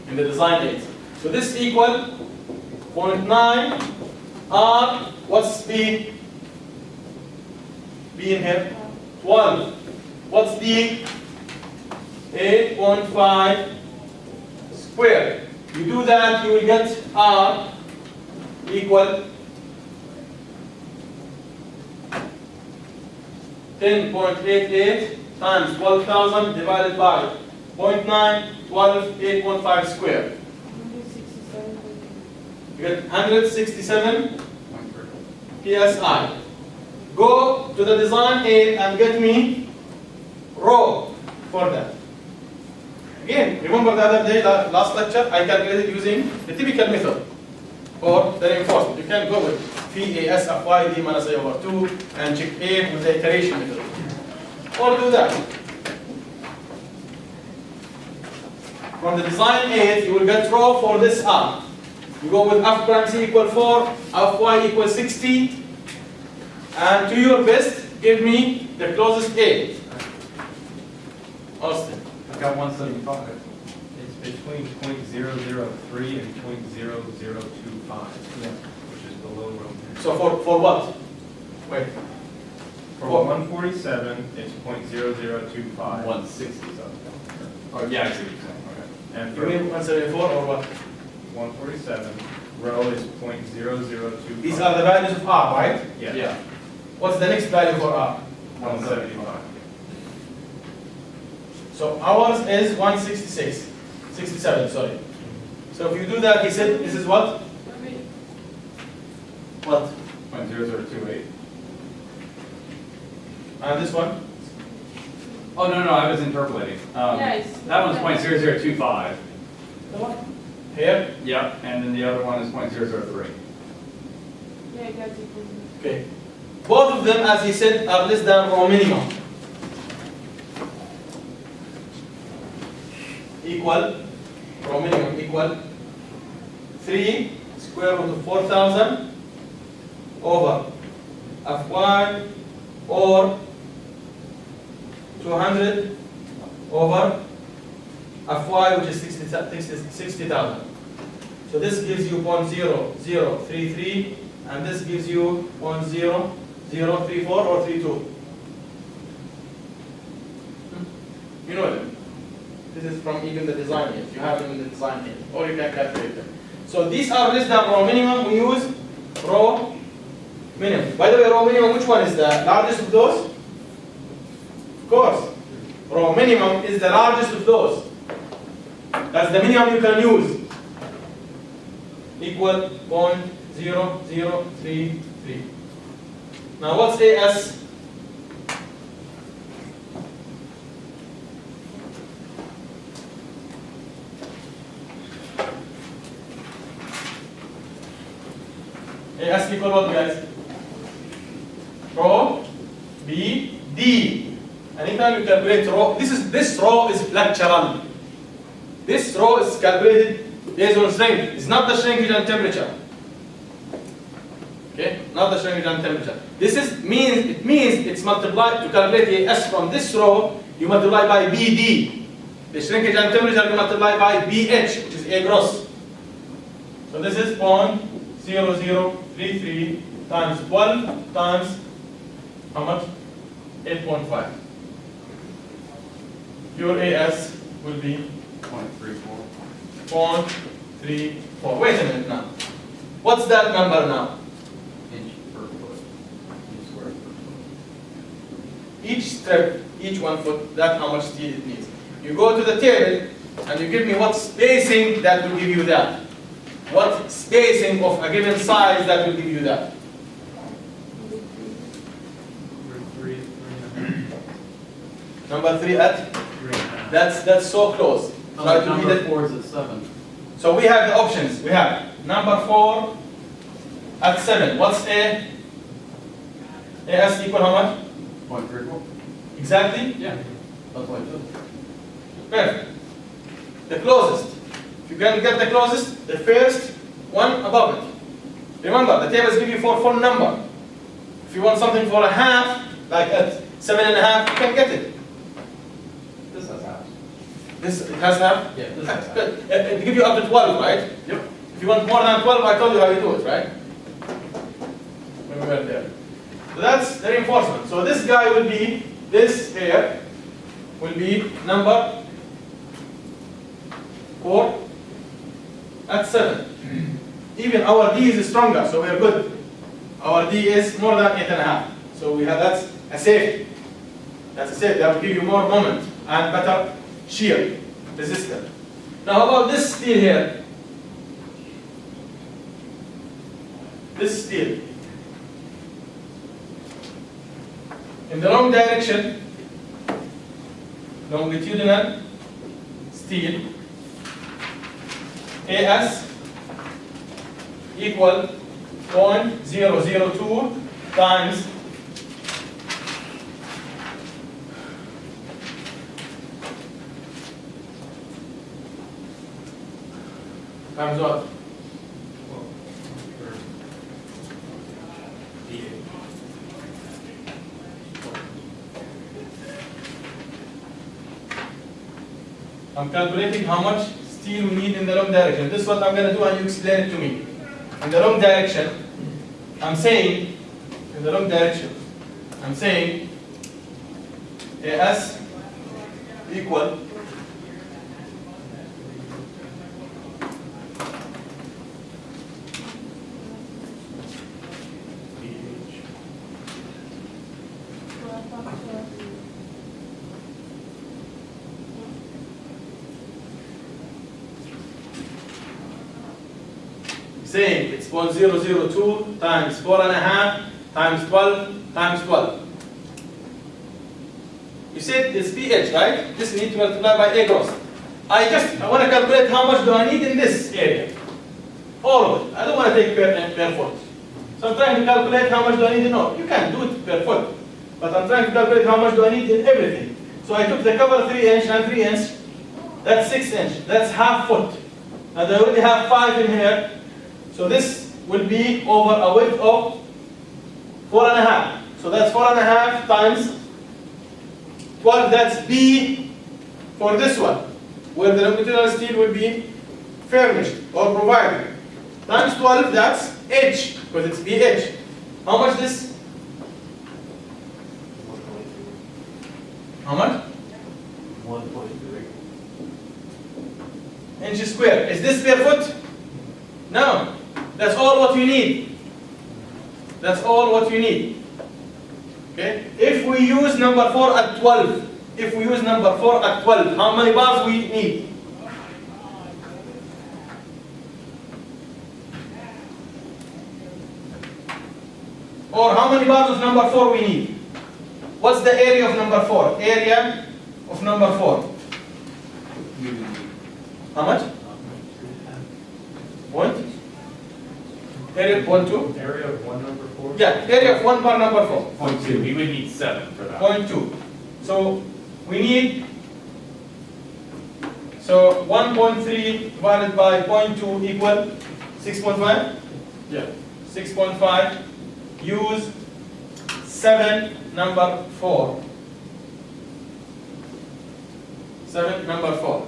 in the design aids. So this equal 0.9 R, what's B? B in here? 12. What's D? 8.5 squared. You do that, you will get R equal 10.88 times 12,000 divided by 0.9, 12, 8.5 squared. You get 167 PSI. Go to the design aid and get me rho for that. Again, remember the other day, last lecture, I calculated using the typical method for the reinforcement. You can go with phi as Fy d minus a over 2 and check A with the iteration method. Or do that. From the design aid, you will get rho for this R. You go with F prime C equal 4, Fy equal 60, and to your best, give me the closest A. Austin. I've got 175. It's between 0.003 and 0.0025, which is below room. So for what? Wait. For 147, it's 0.0025. 160 something. Oh, yeah, I see what you're saying. Okay. And You for mean 174 or what? 147, rho is 0.0025. These are the values of R, right? Yeah. What's the next value for R? 175. So ours is 166, 67, sorry. So if you do that, he said, this is what? What? 0.0028. And this one? Oh, no, I was interpolating. That one's 0.0025. Here? Yep, and then the other one is 0.003. Okay. Both of them, as he said, are less than rho minimum. equal, rho minimum equal 3 square root of 4,000 over Fy or 200 over Fy, which is 60,000. So this gives you 0.0033, and this gives you 0.0034 or 32. You know them. This is from even the design here. You have them in the design here, or you can calculate them. So these are less than rho minimum. We use rho minimum. By the way, rho minimum, which one is the largest of those? Of course. Rho minimum is the largest of those. That's the minimum you can use. Equal 0.0033. Now what's AS? AS equal what, guys? Rho B D. Anytime you calculate rho, this rho is fluctual. This rho is calculated based on strength. It's not the shrinkage and temperature. Okay, not the shrinkage and temperature. It means it's multiplied to calculate AS from this rho. You multiply by BD. The shrinkage and temperature you multiply by BH, which is A gross. So this is 0.0033 times 12 times how much? 8.5. Your AS will be 0.34. 0.34. Wait a minute now. What's that number now? Inch per foot. Inch square per foot. Each strip, each 1 foot, that's how much steel it needs. You go to the table and you give me what spacing that will give you that. What spacing of a given size that will give you that? 3. Number 3 at? 3.5. That's so close. Try to be Number the- 4 is at 7. So we have the options. We have number 4 at 7. What's A? AS equal how much? 0.34. Exactly? Yeah. That's what I did. Perfect. The closest. If you can get the closest, the first one above it. Remember, the tables give you for full number. If you want something for a half, like at 7.5, you can get it. This has half. This it has half? Yeah, this has half. It gives you up to 12, right? Yep. If you want more than 12, I told you how you do it, right? When we were there. So that's the reinforcement. So this guy will be, this here will be number 4 at 7. Even our D is stronger, so we're good. Our D is more than 8.5. So we have, that's a safety. That's a safety. That will give you more moment and better shear resistance. Now how about this steel here? This steel. In the wrong direction, longitudinal steel, AS equal 0.002 times what? Well, for D8. I'm calculating how much steel we need in the wrong direction. This is what I'm going to do and you explain it to me. In the wrong direction, I'm saying, in the wrong direction, I'm saying AS equal saying it's 0.002 times 4.5 times 12 times 12. You said it's pH, right? This need to multiply by A gross. I want to calculate how much do I need in this area. All of it. I don't want to take per foot. So I'm trying to calculate how much do I need in all. You can do it per foot. But I'm trying to calculate how much do I need in everything. So I took the cover 3 inch and 3 inch That's 6 inch. That's half foot. And I already have 5 in here. So this will be over a width of 4.5. So that's 4.5 times 12. That's B for this one, where the longitudinal steel will be furnished or provided. Times 12, that's H, because it's BH. How much this? How much? 1.3. Inch square. Is this per foot? No. That's all what you need. That's all what you need. Okay? If we use number 4 at 12, if we use number 4 at 12, how many bars we need? Or how many bars of number 4 we need? What's the area of number 4? Area of number 4. How much? Point? Area of 1, 2? Area of one number 4? Yeah, area of 1 bar number 4. 0.2, we would need 7 for that. 0.2. So we need, so 1.3 divided by 0.2 equal 6.5? Yeah. 6.5. Use 7 number 4. 7 number 4.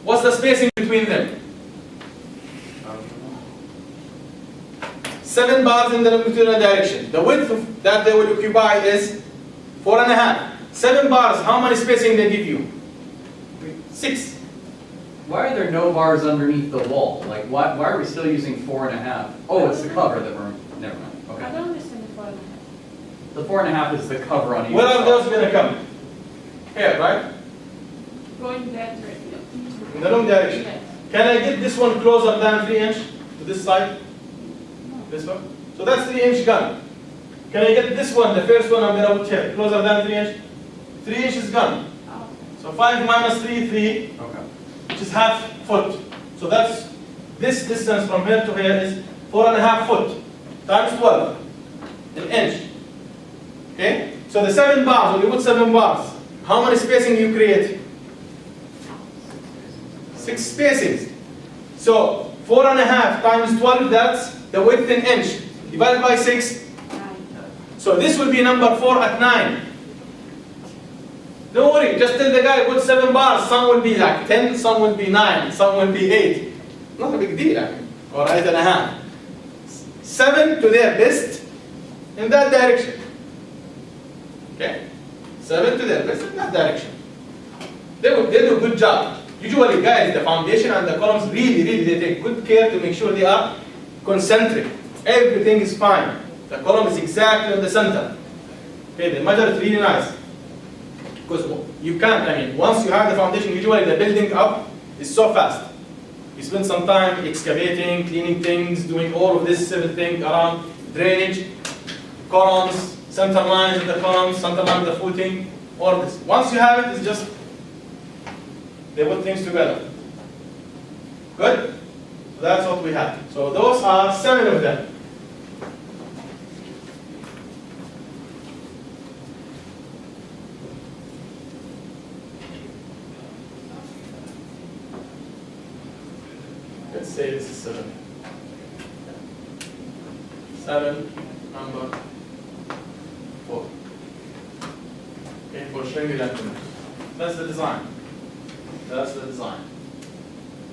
What's the spacing between them? 7 bars in the longitudinal direction. The width that they will occupy is 4.5. 7 bars, how many spacing they give you? 6. Why are there no bars underneath the wall? Like, why are we still using 4.5? Oh, it's the cover that we're, never mind, I okay. don't understand the problem. The 4.5 is the cover on each Where are side. those going to come? Here, right? Going that direction. In the wrong direction. Yes. Can I get this one closer than 3 inch to this side? This one? So that's 3 inch gun. Can I get this one, the first one I'm going to put here, closer than 3 inch? 3 inch is gun. Oh. So 5 minus 3, 3, Okay. which is half foot. So that's, this distance from here to here is 4.5 foot times 12, an inch. Okay? So the 7 bars, when you put 7 bars, how many spacing you create? 6 spacings. So 4.5 times 12, that's the width in inch. Divided by 6. So this will be number 4 at 9. Don't worry, just tell the guy put 7 bars. Some will be like 10, some will be 9, some will be 8. Not a big deal, I mean. Or 8.5. 7 to their best in that direction. Okay? 7 to their best in that direction. They do a good job. Usually, guys, the foundation and the columns really, they take good care to make sure they are concentric. Everything is fine. The column is exactly in the center. Okay, they measure it really nice. Because you can't, I mean, once you have the foundation, usually the building up is so fast. You spend some time excavating, cleaning things, doing all of this civil thing around drainage, columns, center lines of the columns, center line of the footing, all this. Once you have it, it's just, they put things together. Good? So that's what we have. So those are 7 of them. Let's say this is 7. 7, number 4. Okay, for string length. That's the design. That's the design.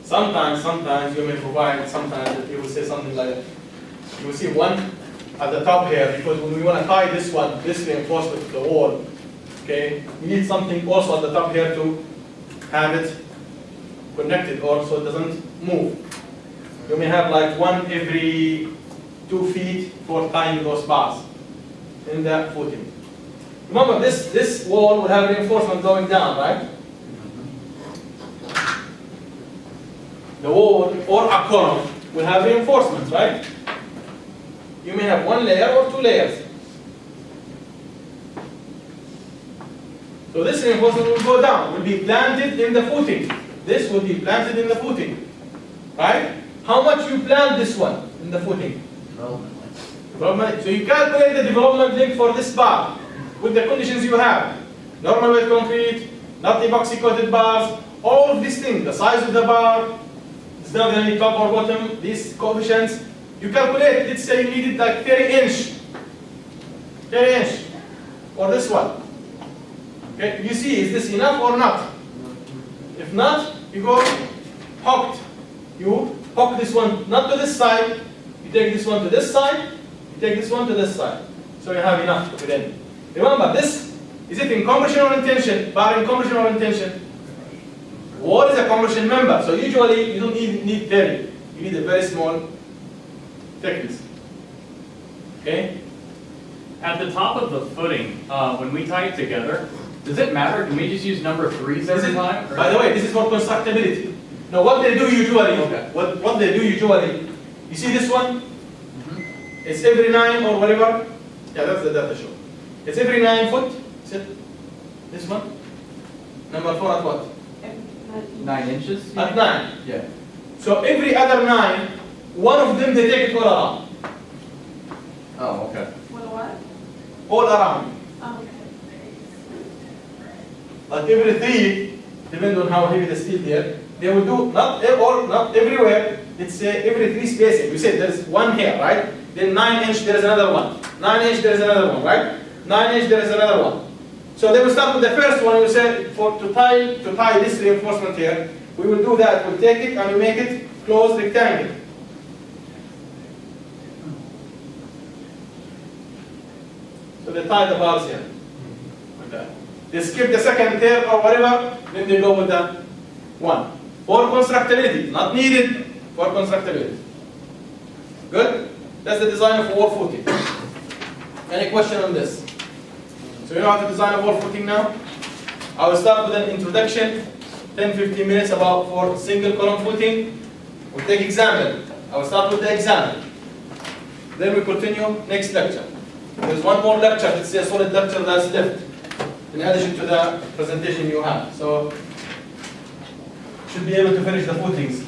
Sometimes you may provide, sometimes you will say something like, you will see one at the top here, because when we want to tie this one, this reinforcement to the wall, okay, we need something also at the top here to have it connected or so it doesn't move. You may have like one every 2 feet for tying those bars in the footing. Remember, this wall will have reinforcement going down, right? The wall or a column will have reinforcements, right? You may have 1 layer or 2 layers. So this reinforcement will go down, will be planted in the footing. This will be planted in the footing, right? How much you plant this one in the footing? Development. So you calculate the development link for this bar with the conditions you have. Normal weight concrete, not epoxy coated bars, all of these things, the size of the bar, it's not going to be top or bottom, these coefficients, you calculate, let's say you needed like 30 inch, or this one. Okay, you see, is this enough or not? If not, you go hooked. You hook this one not to this side, you take this one to this side, you take this one to this side. So you have enough within. Remember, this, is it in compression or in tension? Bar in compression or in tension? Wall is a compression member, so usually you don't need 30. You need a very small thickness. Okay? At the top of the footing, when we tie it together, does it matter? Can we just use number 3s every time? Or- By the way, this is for constructability. Now what they do usually, Okay. what they do usually, you see this one? Mhm. It's every 9 or whatever. Yeah, that's the data show. It's every 9 foot. Is it this one? Number 4 at what? 9 inches? At 9. Yeah. So every other 9, one of them they take it all around. Oh, okay. What? All around. Okay. Like every 3, depending on how heavy the steel there, they will do not everywhere. Let's say every 3 spacing. We said there's one here, right? Then 9 inch there is another one. 9 inch there is another one, right? 9 inch there is another one. So they will start with the first one. You say to tie this reinforcement here, we will do that. We'll take it and we make it closed rectangle. So they tie the bars here. Like that. They skip the second, third, or whatever, then they go with the one. For constructability, not needed for constructability. Good? That's the design of wall footing. Any question on this? So you know how to design a wall footing now? I will start with an introduction, 10-15 minutes about for single column footing. We'll take example. I will start with the example. Then we continue next lecture. There's one more lecture, it's a solid lecture that's left, in addition to the presentation you have. So, should be able to finish the footings.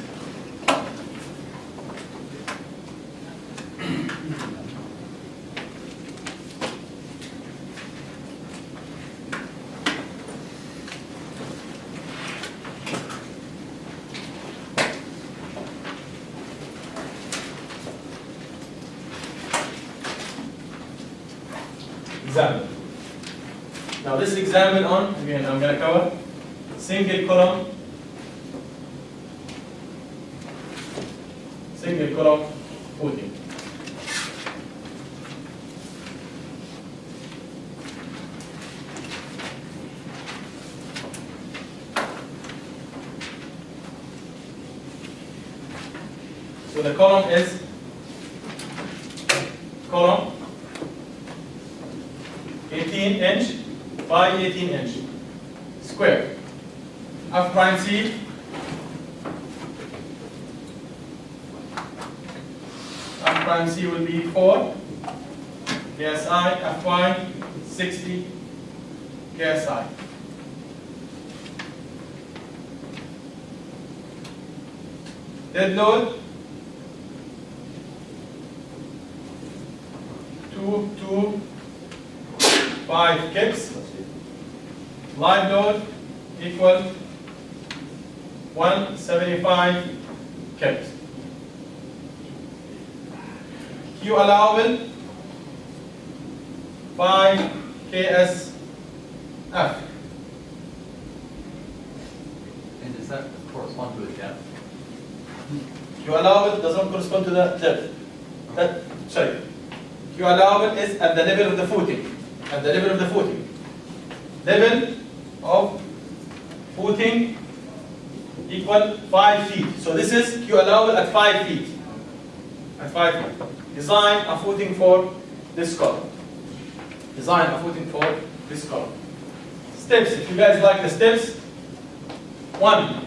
Example. Now this example on, again I'm going to cover single column footing. So the column is column 18 inch by 18 inch square. F prime C will be 4 KSI, Fy 60 KSI. Dead load 5 kips. Live load equal 175 kips. Q allowable 5 KSF. And does that correspond to a depth? Q allowable doesn't correspond to the depth. Sorry. Q allowable is at the level of the footing. At the level of the footing. Level of footing equal 5 feet. So this is Q allowable at 5 feet. At 5 feet. Design a footing for this column. Design a footing for this column. Steps, if you guys like the steps. 1.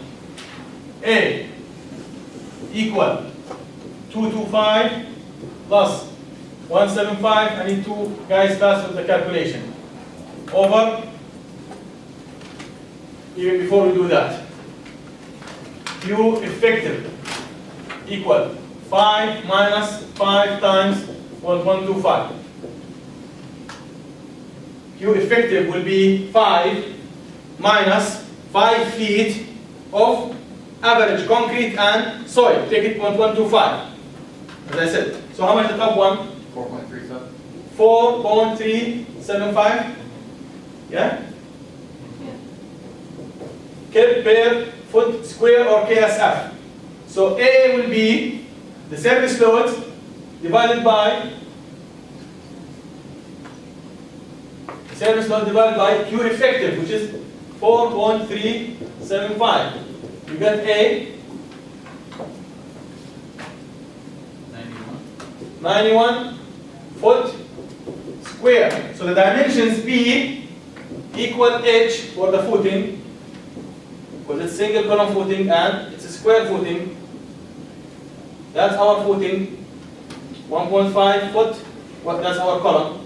A equal 225 plus 175. I need 2 guys fast with the calculation. Over, even before we do that, Q effective equal 5 minus 5 times 125. Q effective will be 5 minus 5 feet of average concrete and soil. Take it 0.125, as I said. So how much the top one? 4.37. 4.375. Yeah? Kip per foot square or KSF. So A will be the service load divided by Q effective, which is 4.375. You get A 91 foot square. So the dimensions B equal H for the footing, because it's single column footing and it's a square footing. That's our footing, 1.5 foot. That's our column.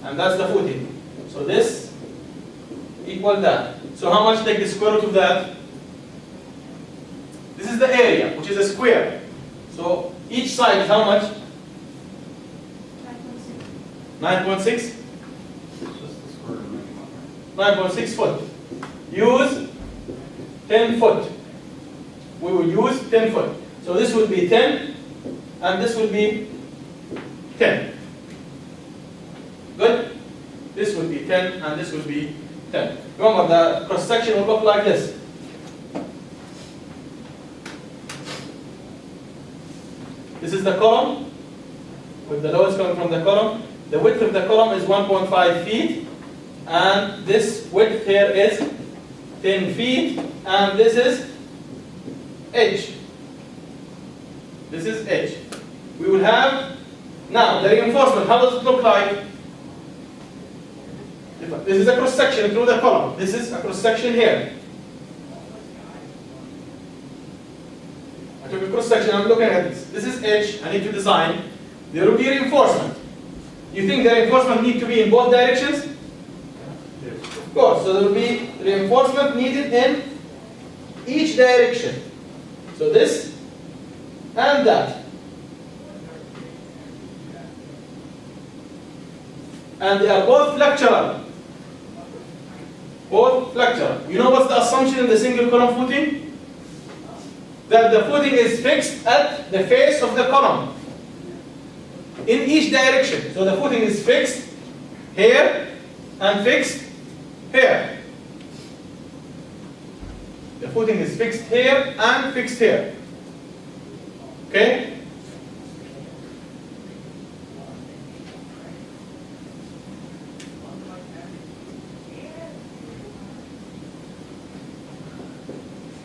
And that's the footing. So this equal that. So how much take the square root of that? This is the area, which is a square. So each side is how much? 9.6. Just the square root of 9.6 foot. Use 10 foot. We will use 10 foot. So this will be 10, and this will be 10. Good? This will be 10, and this will be 10. Remember, the cross section will look like this. This is the column, with the loads coming from the column. The width of the column is 1.5 feet, and this width here is 10 feet, and this is H. This is H. We will have, now, the reinforcement. How does it look like? This is a cross section through the column. This is a cross section here. I took a cross section, I'm looking at this. This is H, I need to design. There will be reinforcement. You think the reinforcement need to be in both directions? Yes. Of course, so there will be reinforcement needed in each direction. So this and that. And they are both flexural. Both flexural. You know what's the assumption in the single column footing? That the footing is fixed at the face of the column in each direction. So the footing is fixed here and fixed here. The footing is fixed here and fixed here. Okay?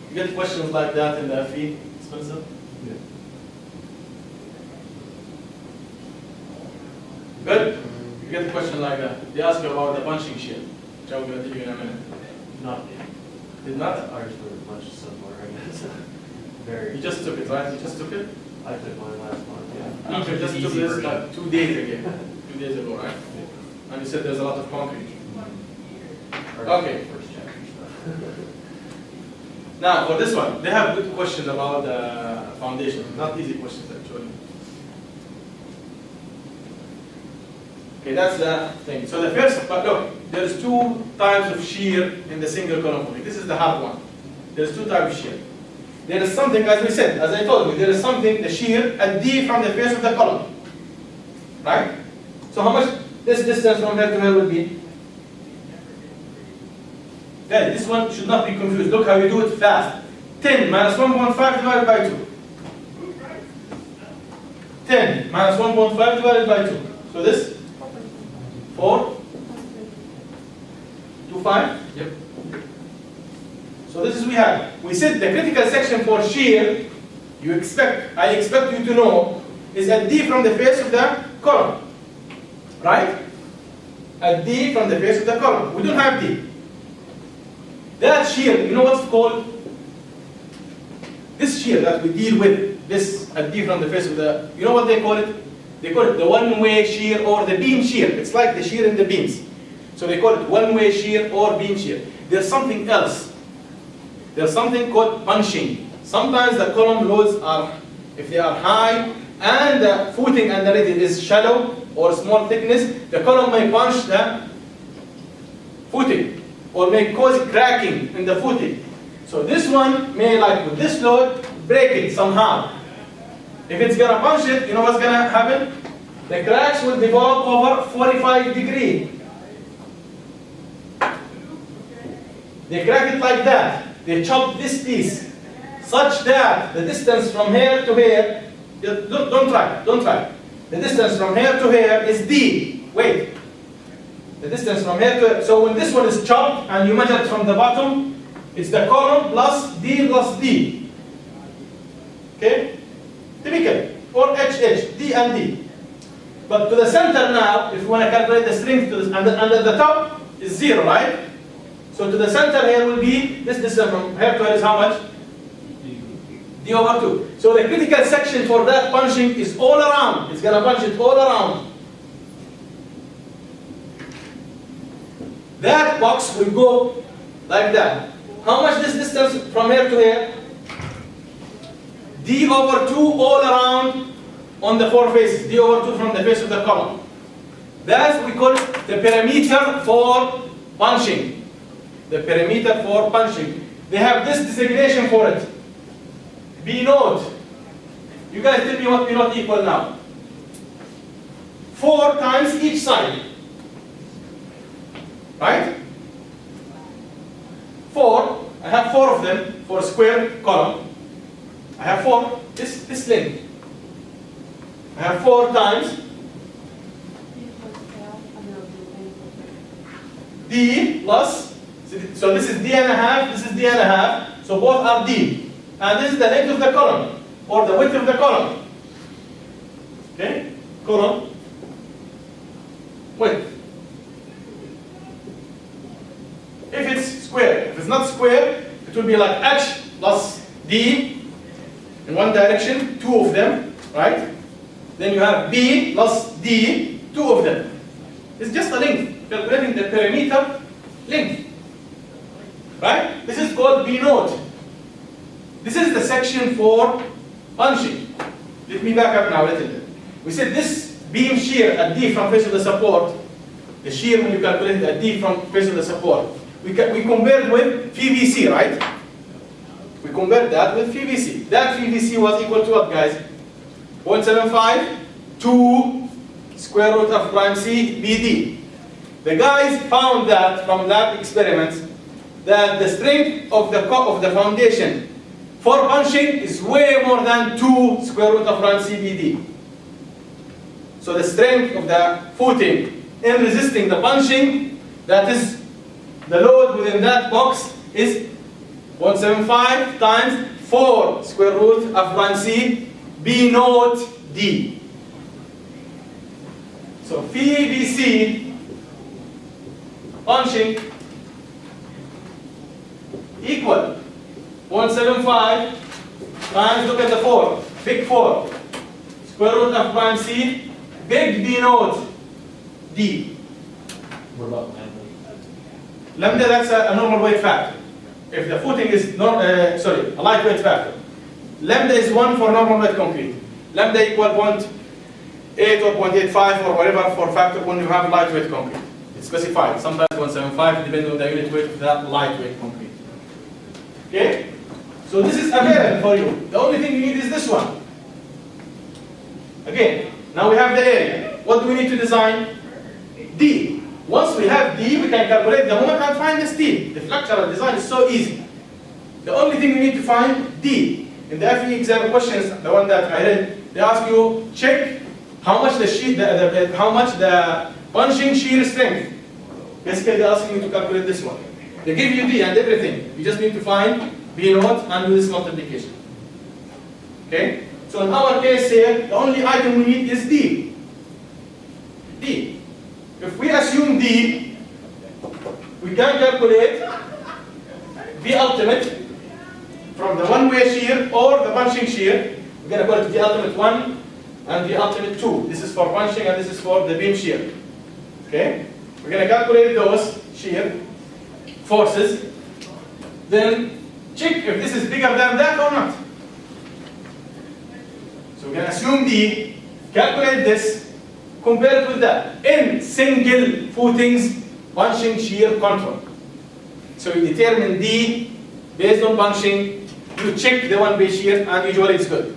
You get questions like that in the FE, Spencer? Yeah. Good? You get a question like that. They ask you about the punching sheet, which I'm going to tell you in a minute. Not Did not? ours were much simpler, I guess. Very. You just took it, right? You just took it? I took mine last month, yeah. You Took just the took easy this version. like 2 days ago. 2 days ago, right? And you said there's a lot of concrete. Or Okay. First chapter stuff. Now, for this one, they have good questions about the foundation. Not easy questions, actually. Okay, that's the thing. So the first, but look, there's 2 types of shear in the single column footing. This is the hard one. There's 2 types of shear. There is something, as we said, as I told you, there is something, the shear at D from the face of the column. Right? So how much this distance from here to here will be? Guys, this one should not be confused. Look how you do it fast. 10 minus 1.5 divided by 2. 10 minus 1.5 divided by 2. So this? 4? 2.5? Yep. So this is we have. We said the critical section for shear, I expect you to know, is at D from the face of the column. Right? At D from the face of the column. We don't have D. That shear, you know what's called? This shear that we deal with, this at D from the face of the, you know what they call it? They call it the one-way shear or the beam shear. It's like the shear in the beams. So they call it one-way shear or beam shear. There's something else. There's something called punching. Sometimes the column loads are, if they are high, and the footing underneath it is shallow or small thickness, the column may punch the footing. or may cause cracking in the footing. So this one may, like with this load, break it somehow. If it's gonna punch it, you know what's gonna happen? The cracks will develop over 45 degrees. They crack it like that. They chop this piece such that the distance from here to here, don't try. The distance from here to here is D. Wait. The distance from here to here. So when this one is chopped and you measure it from the bottom, it's the column plus D. Okay? Typical. Or HH, D and D. But to the center now, if you want to calculate the strength to this, under the top is 0, right? So to the center here will be, this distance from here to here is how much? D over 2. So the critical section for that punching is all around. It's going to punch it all around. That box will go like that. How much this distance from here to here? D over 2 all around on the four faces. D over 2 from the face of the column. That's we call the perimeter for punching. The perimeter for punching. They have this designation for it. B naught. You guys tell me what B naught equal now. 4 times each side. Right? 4. I have 4 of them for a square column. I have 4. This length. I have 4 times D plus. So this is D and a half. This is D and a half. So both are D. And this is the length of the column, or the width of the column. Okay? Column. Width. If it's square. If it's not square, it will be like H plus D in one direction, 2 of them, right? Then you have B plus D, 2 of them. It's just a length, calculating the perimeter length. Right? This is called B naught. This is the section for punching. Let me back up now a little bit. We said this beam shear at D from face of the support, the shear when you calculate at D from face of the support, we compared with PVC, right? We compared that with PVC. That PVC was equal to what, guys? 0.75 to square root of prime C BD. The guys found that from lab experiments that the strength of the foundation for punching is way more than 2 square root of prime C BD. So the strength of the footing in resisting the punching, that is the load within that box, is 175 times 4 square root of prime C B naught D. So PVC punching equal 175 times, look at the 4, big 4, square root of prime C, big B naught D. What about lambda? Lambda, that's a normal weight factor. If the footing is, a lightweight factor. Lambda is 1 for normal weight concrete. Lambda equal 0.8 or 0.85 or whatever for factor when you have lightweight concrete. It's specified. Sometimes 175 depending on the unit weight of that lightweight concrete. Okay? So this is available for you. The only thing you need is this one. Again, now we have the area. What do we need to design? D. Once we have D, we can calculate the moment and find the steel. The structural design is so easy. The only thing we need to find D. In the FE exam questions, the one that I read, they ask you check how much the punching shear strength. Basically, they're asking you to calculate this one. They give you D and everything. You just need to find B naught and do this multiplication. Okay? So in our case here, the only item we need is D. D. If we assume D, we can calculate the ultimate from the one-way shear or the punching shear. We're going to call it the ultimate 1 and the ultimate 2. This is for punching and this is for the beam shear. Okay? We're going to calculate those shear forces. Then check if this is bigger than that or not. So we're going to assume D, calculate this, compare it with that in single footings punching shear control. So you determine D based on punching, you check the one-way shear, and usually it's good.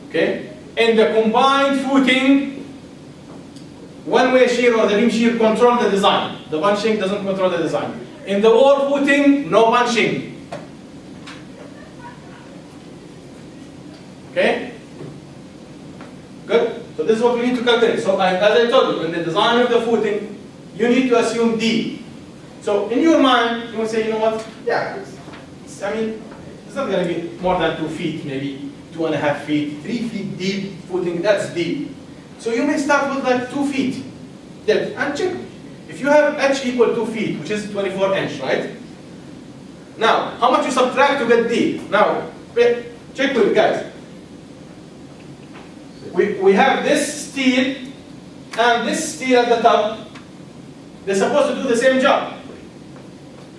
Okay? In the combined footing, one-way shear or the beam shear control the design. The punching doesn't control the design. In the wall footing, no punching. Okay? Good? So this is what we need to calculate. So as I told you, in the design of the footing, you need to assume D. So in your mind, you will say, you know what? Yeah, I mean, it's not going to be more than 2 feet, maybe 2.5 feet, 3 feet deep footing, that's deep. So you may start with like 2 feet depth and check. If you have h equal 2 feet, which is 24 inch, right? Now, how much you subtract to get D? Now, check with it, guys. We have this steel and this steel at the top. They're supposed to do the same job.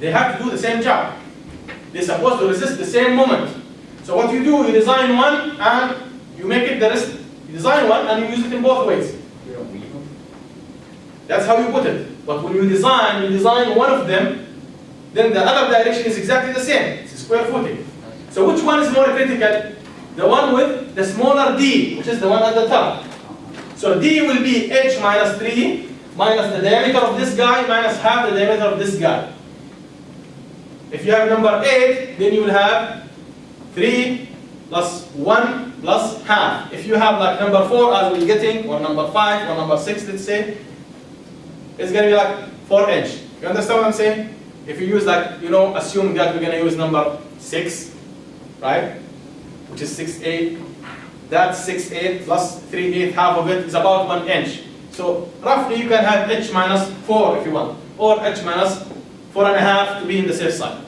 They have to do the same job. They're supposed to resist the same moment. So what you do, you design one and you make it the rest. You design one and you use it in both ways. You don't weave them? That's how you put it. But when you design one of them, then the other direction is exactly the same. It's a square footing. So which one is more critical? The one with the smaller d, which is the one at the top. So d will be h minus 3 minus the diameter of this guy minus half the diameter of this guy. If you have number 8, then you will have 3 plus 1 plus half. If you have like number 4 as we're getting, or number 5 or number 6, let's say, it's going to be like 4 inch. You understand what I'm saying? If you use like, assume that we're going to use number 6, right? Which is 6/8. That's 6/8 plus 3/8, half of it is about 1 inch. So roughly you can have h minus 4 if you want, or h minus 4.5 to be in the safe side.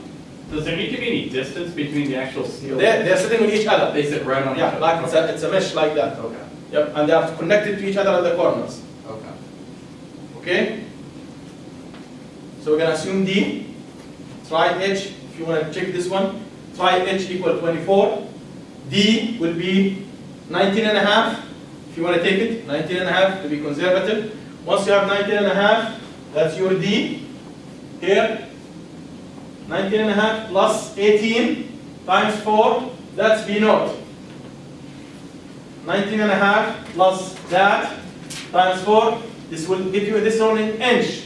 Does there need to be any distance between the actual steel? They're sitting with each other. They sit right on each Yeah, other? like it's a mesh like that. Okay, Yep, and they are connected to each other at the corners. okay. Okay? So we're going to assume D. Try H, if you want to check this one. Try H equal 24. D will be 19.5. If you want to take it, 19.5 to be conservative. Once you have 19.5, that's your D. Here, 19.5 plus 18 times 4, that's B naught. 19.5 plus that times 4, this will give you this one in inch.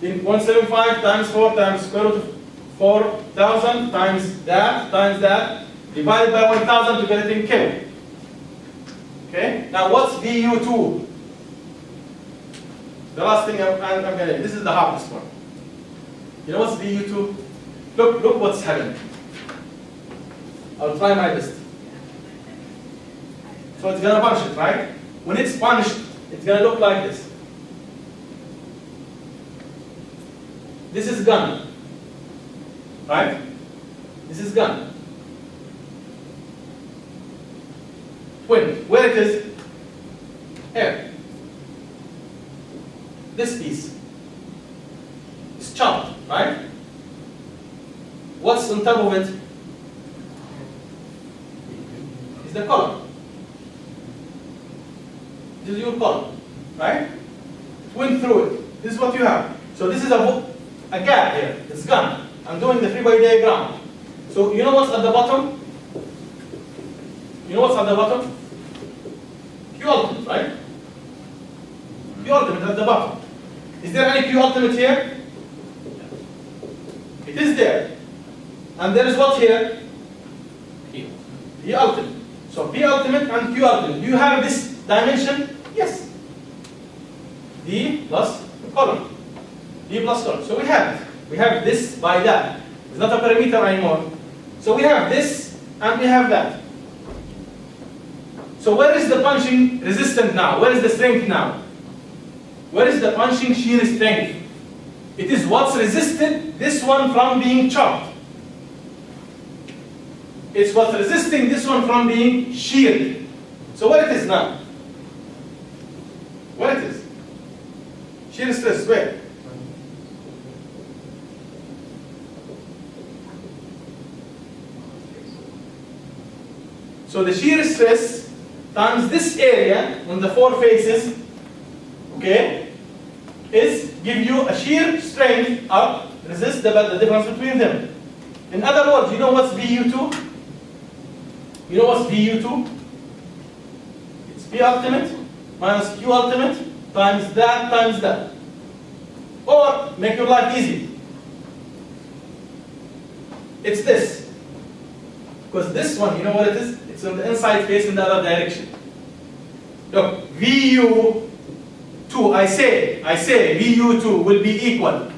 In 175 times 4 times square root of 4,000 times that, divided by 1,000 to get it in kilo. Okay? Now what's VU2? The last thing I'm going to do. This is the hardest one. You know what's VU2? Look what's happening. I'll try my best. So it's going to punch it, right? When it's punched, it's going to look like this. This is gun. Right? This is gun. Twin. Where it is? Here. This piece. It's chopped, right? What's on top of it? Is the column. This is your column, right? Twin through it. This is what you have. So this is a gap here. It's gone. I'm doing the 3-by diagram. So you know what's at the bottom? You know what's at the bottom? Q ultimate, right? Q ultimate at the bottom. Is there any Q ultimate here? It is there. And there is what here? P ultimate. So P ultimate and Q ultimate. Do you have this dimension? Yes. D plus column. D plus column. So we have it. We have this by that. It's not a perimeter anymore. So we have this and we have that. So where is the punching resistance now? Where is the strength now? Where is the punching shear strength? It is what's resisted this one from being chopped. It's what's resisting this one from being sheared. So where it is now? Where it is? Shear stress, where? So the shear stress times this area on the 4 faces, okay, is give you a shear strength up resist the difference between them. In other words, you know what's VU2? You know what's VU2? It's P ultimate minus Q ultimate times that. Or make your life easy. It's this. Because this one, you know what it is? It's on the inside face in the other direction. Look, VU2, I say VU2 will be equal.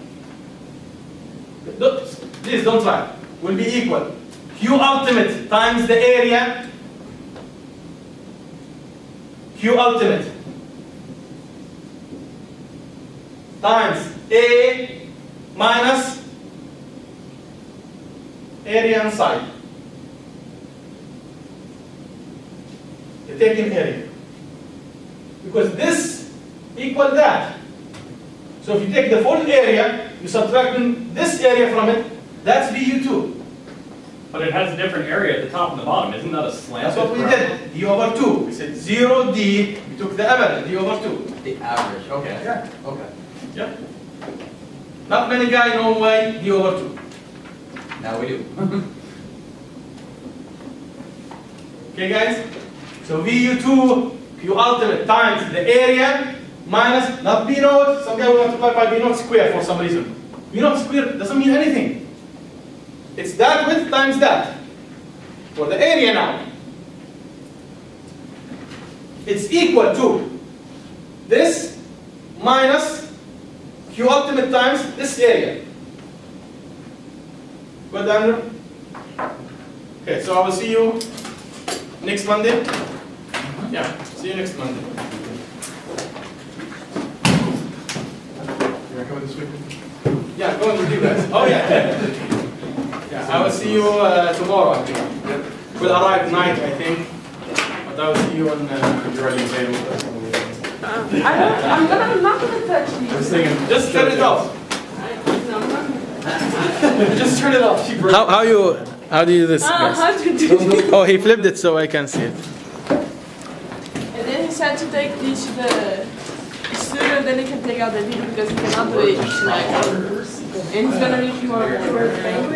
Look, please don't try. Will be equal. Q ultimate times the area. Q ultimate times A minus area inside. The taken area. Because this equal that. So if you take the full area, you subtract this area from it, that's VU2. But it has a different area at the top and the bottom. Isn't that a slant? That's what we did. D over 2. We said 0 D. We took the average. D over 2. The average. Okay. Yeah. Okay. Yeah. Not many guys know why D over 2. Now we do. Okay, guys? So VU2 Q ultimate times the area minus, not B naught. Some guy will multiply by B naught square for some reason. B naught square doesn't mean anything. It's that width times that. For the area now. It's equal to this minus Q ultimate times this area. Good, Andrew? Okay, so I will see you next Monday. Yeah, see you next Monday. You want to come this week? Yeah, going with you guys. Oh yeah. Yeah, I will see you tomorrow, I think. We'll arrive tonight, I think. But I will see you on. You're already saying with us. I'm not gonna touch these. Just thinking. Just turn it off. No, I'm not gonna. Just turn it off. How do you do this, guys? How do you do this? Oh, he flipped it so I can see it. And then he said to take this to the studio, then he can take out the video because he cannot do it. Like, and he's gonna make you a language.